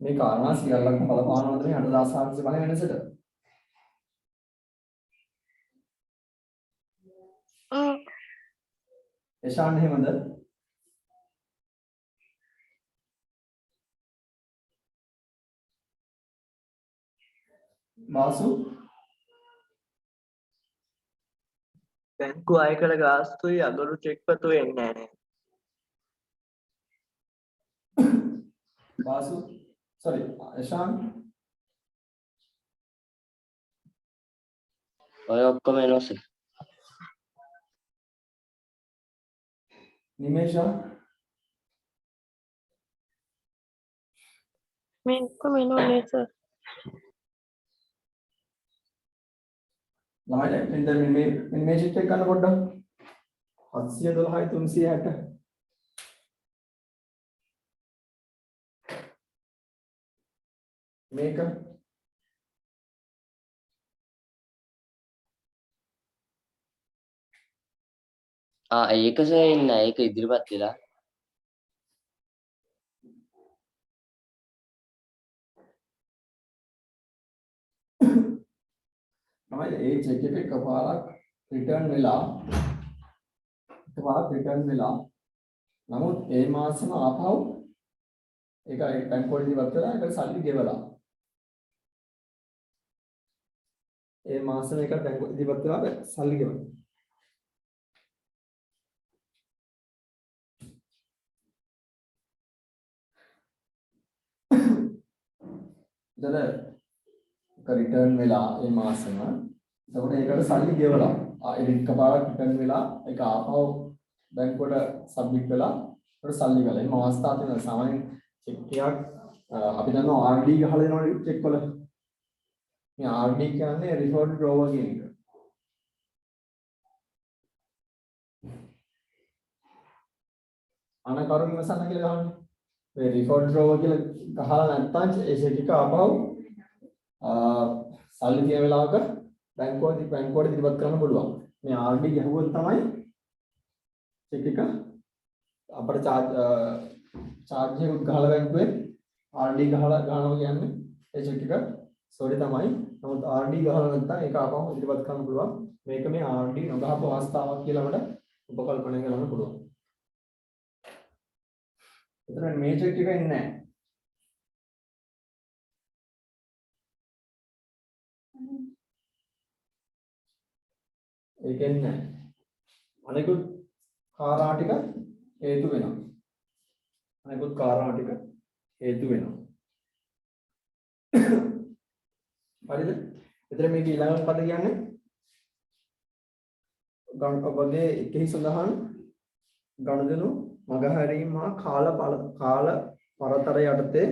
[SPEAKER 1] මේ කාරණා සියල්ලක්ම බලපානවද මේ 8850 වෙනසට එෂාන් එහෙමද මාසු
[SPEAKER 5] බැංකු අය කළ ගාස්තුයි අගරු චෙක් පතු එන්නේ නැහැ
[SPEAKER 1] මාසු sorry එෂාන්
[SPEAKER 2] ඔය ඔක්කොම එනොස්
[SPEAKER 1] නිමේෂා
[SPEAKER 3] මේ කොමෙන් ඕනේ සර්
[SPEAKER 1] ළමයිට එන්න මේ ෂීට් එක ගන්න පොඩ්ඩක් 712යි 360 මේක
[SPEAKER 2] ඒක සෙන්න ඒක ඉදිරිපත් වෙලා
[SPEAKER 1] තමයි ඒ චෙක් එක එකපාරක් රිටර්න් වෙලා නමුත් ඒ මාසෙම ආපහු ඒක බැංකුවට ඉවත් වෙලා ඒකට සල්ලි ගෙවලා ඒ මාසෙම එක බැංකුවට ඉවත් වෙලා සල්ලි ගෙවලා එතන රිටර්න් වෙලා ඒ මාසෙම එතකොට ඒකට සල්ලි ගෙවලා එකපාරක් රිටර්න් වෙලා ඒක ආපහු බැංකුවට සබ්මිට් වෙලා ඒකට සල්ලි ගලා මේ අවස්ථාව තියෙනවා සාමාන්‍යයෙන් චෙක් එකක් අපි දන්නවා RD ගහලා දෙනවනේ චෙක් වල මේ RD කියන්නේ රිකෝඩ් ඩ්‍රෝවර් කියන එක අනකරු ඉවසන්න කියලා ගහන්නේ මේ රිකෝඩ් ඩ්‍රෝවර් කියලා ගහලා නැත්නම් ඒ චෙක් එක ආපහු සල්ලි කියන වෙලාවක බැංකුවට ඉදිරිපත් කරන්න පුළුවන්. මේ RD ගහුවොත් තමයි චෙක් එක අපිට charge එකක් ගහලා බැංකුවේ RD ගහනවා කියන්නේ ඒ චෙක් එක සෝරි තමයි. නමුත් RD ගහලා නැත්නම් ඒක ආපහු ඉදිරිපත් කරන්න පුළුවන්. මේක මේ RD නොගහපු අවස්ථාවක් කියලා අපිට උපකල්පනය කරන්න පුළුවන්. එතන මේ චෙක් එක ඉන්නේ නැහැ. ඒකෙන් නැහැ. අනිකුත් කාරණා ටික හේතු වෙනවා. හරිද? එතන මේක ඊළඟ පද කියන්නේ ඔබගේ එකෙහි සඳහන් ගනුදෙනු මගහැරීම හා කාල පරතර යටතේ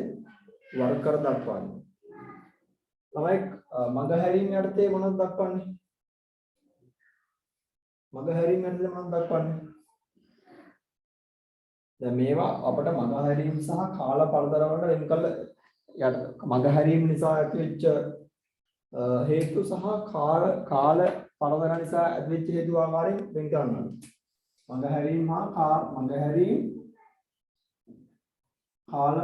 [SPEAKER 1] වර්කර දක්වන්නේ. ළමයි මගහැරීම යටතේ මොනවද දක්වන්නේ? මගහැරීම යටතේ මොනවද දක්වන්නේ? දැන් මේවා අපිට මගහැරීම සහ කාල පරතර වලට වෙන් කළ මගහැරීම නිසා ඇතිවෙච්ච හේතු සහ කාල පරතර නිසා ඇතිවෙච්ච හේතු ආකාරයෙන් වෙන් කරනවා. මගහැරීම හා කාල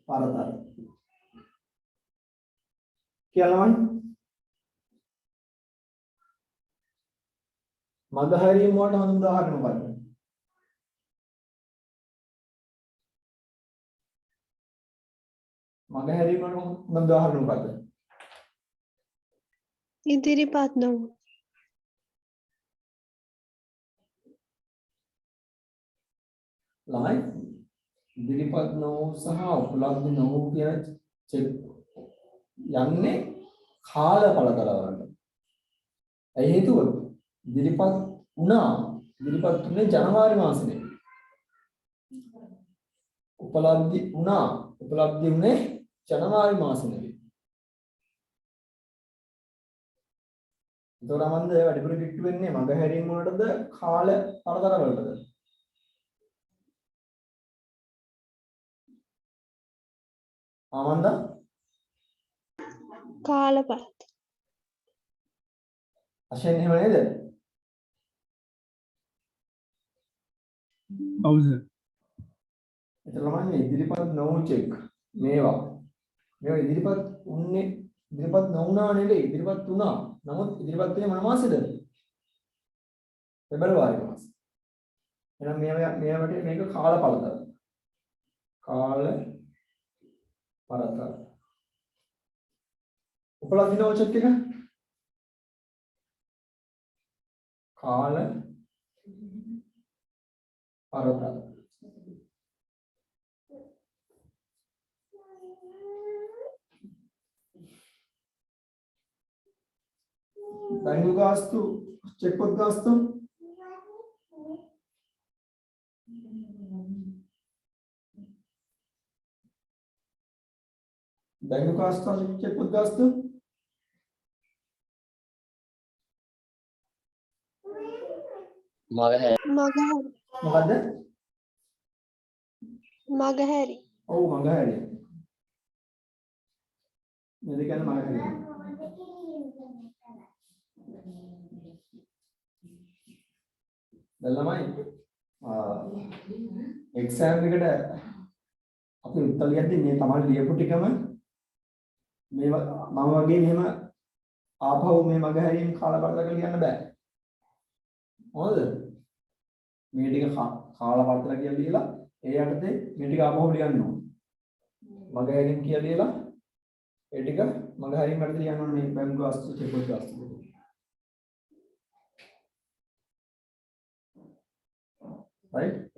[SPEAKER 1] පරතර කියලා මගහැරීම වලට හඳුන් උදාහරණ මොකක්ද? මගහැරීම වලට හඳුන් උදාහරණ මොකක්ද?
[SPEAKER 3] ඉදිරිපත් නොවු
[SPEAKER 1] ළමයි ඉදිරිපත් නොවු සහ උපලබ්ධ නොවු කියන චෙක් යන්නේ කාල පළතර වලට. ඒ හේතුව ඉදිරිපත් වුණේ ජනවාරි මාසෙනේ. උපලබ්ධි වුණේ ජනවාරි මාසෙනේ. එතකොට මන්ද වැඩිපුර කිට්ටු වෙන්නේ මගහැරීම් වලටද කාල පළතර වලටද? ආමන්ද
[SPEAKER 3] කාලපත්
[SPEAKER 1] අශෙන් එහෙම නේද?
[SPEAKER 4] ඔව් සර්.
[SPEAKER 1] එතකොට මම ඉදිරිපත් නොවු චෙක් මේවා ඉදිරිපත් නොවුනා නෙවෙයි ඉදිරිපත් වුණා. නමුත් ඉදිරිපත් වෙන්නේ මොන මාසෙද? පෙබරවාරි මාසෙ. එහෙනම් මේවට මේක කාල පළතර. කාල පරතර. උපලබ්ධ නොවු චෙක් එක කාල පරතර. බැංකු ගාස්තු චෙක් පොත් ගාස්තු බැංකු ගාස්තු චෙක් පොත් ගාස්තු මොකද්ද?
[SPEAKER 3] මගහැරි
[SPEAKER 1] ඔව් මගහැරි. මේ දෙක කියන්නේ මගහැරි. දැන් ළමයි එක්සෑම් එකට අපි උත්තර ලියද්දි මේ තමයි ලියපු ටිකම මේ මම වගේ මෙහෙම ආපහු මේ මගහැරීම් කාලපරතක ලියන්න බෑ. හොඳද? මේ ටික කාලපරතක කියලා ලියලා ඒ යටතේ මේ ටික ආපහු ලියන්න ඕන. මගහැරීම් කියලා ලියලා ඒ ටික මගහැරීම් යටතේ ලියන්න ඕනේ මේ බැංකු ගාස්තු චෙක් පොත් ගාස්තු. Right?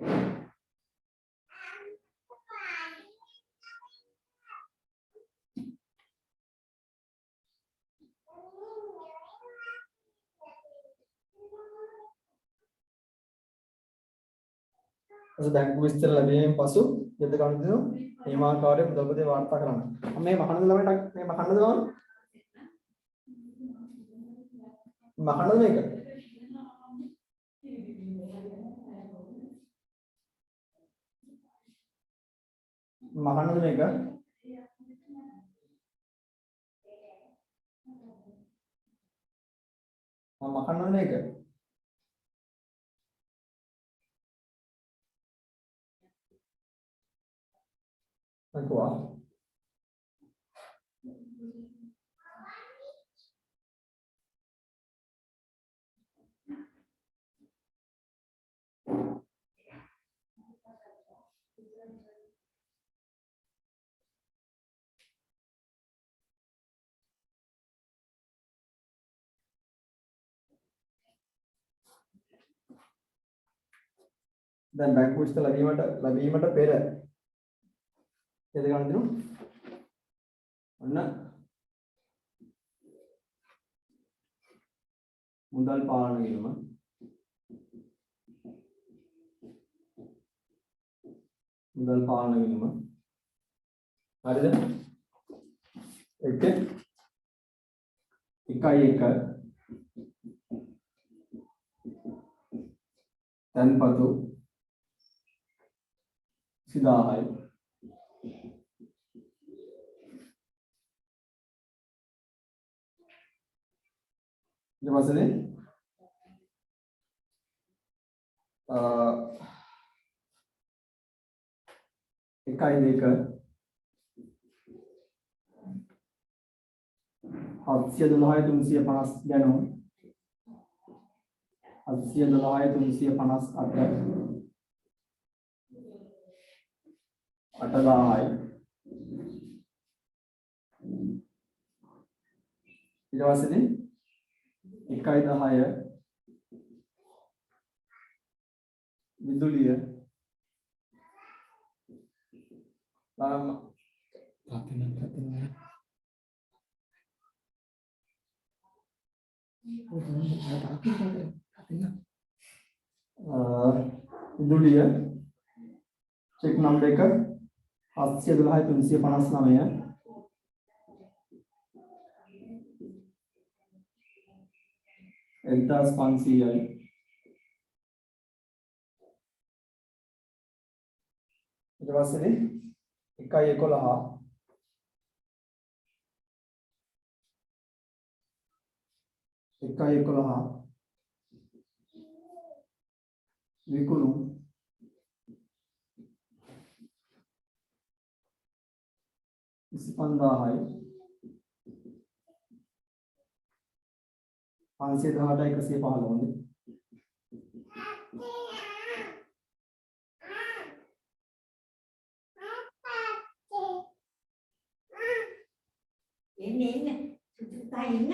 [SPEAKER 1] ඊට බැංකු විස්තර ලැබීමෙන් පසු යුද්ධ කමිටුව නියමාකාරයේ මුදල්පොතේ වාර්තා කරන්න. මේ මහනද ළමයිට මේ මහනද ගන්න? මහනද මේක? මහනද මේක? මහනද මේක? Aqua. Dan bangku විස්තර ලැබීමට පෙර එද ගන්න දිනු ඔන්න මුදල් පාලන ගිණුම හරිද 1 තන්පතු 20000යි ඊට පස්සේ එකයි දෙක 712,350 ගැනුම් 712,358 8,000යි ඊට පස්සේ 1.10 විදුලිය විදුලිය චෙක් නම්බර් එක 712,359 1500යි ඊට පස්සේ 1.11 විකුණු 25000යි 518 115
[SPEAKER 6] එන්න සුදුතා එන්න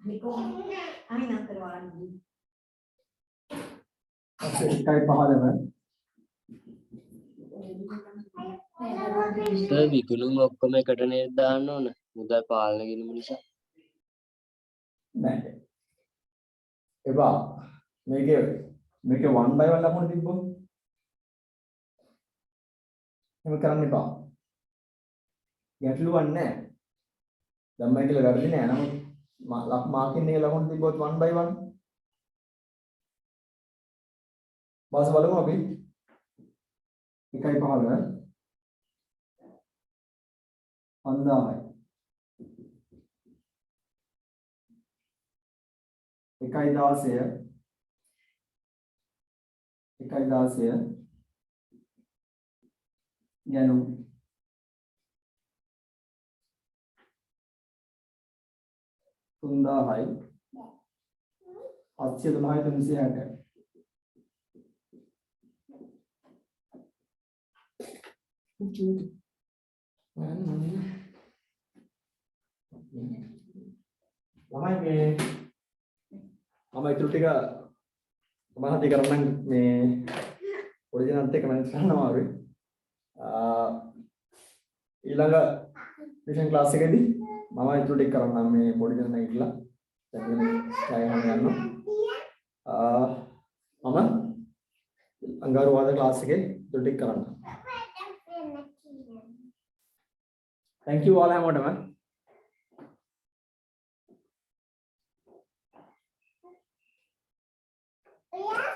[SPEAKER 6] නිකෝ අයින් අතරවාදී
[SPEAKER 1] එකයි 15
[SPEAKER 2] සර් විකුණුම් ඔක්කොම එකට නේද දාන්න ඕන මුදල් පාලන ගිණුම නිසා
[SPEAKER 1] නෑ එපා මේකේ 1 by 1 ලකුණු තිබ්බොත් එහෙම කරන්න එපා ගැටලුවක් නෑ ධම්මයි කියලා වැරදි නෑ නමුත් මාකින් එකේ ලකුණු තිබ්බොත් 1 by 1 බාස බලමු අපි 1.15 5000යි 1.16 ගැනුම් 3000යි 712,360 ළමයි මේ මම ඉතුරු ටික මම හදි කරන්නම් මේ ඔරිජිනල් එක මම කරනවා ආවේ ඊළඟ ටියුෂන් ක්ලාස් එකේදී මම ඉතුරු ටික කරන්නම් මේ පොඩි දෙනා ඉట్లా දැන් යන්න මම අඟහරුවාදා ක්ලාස් එකේ දුර ටික කරන්න. Thank you all හැමෝටම.
[SPEAKER 6] ඔයා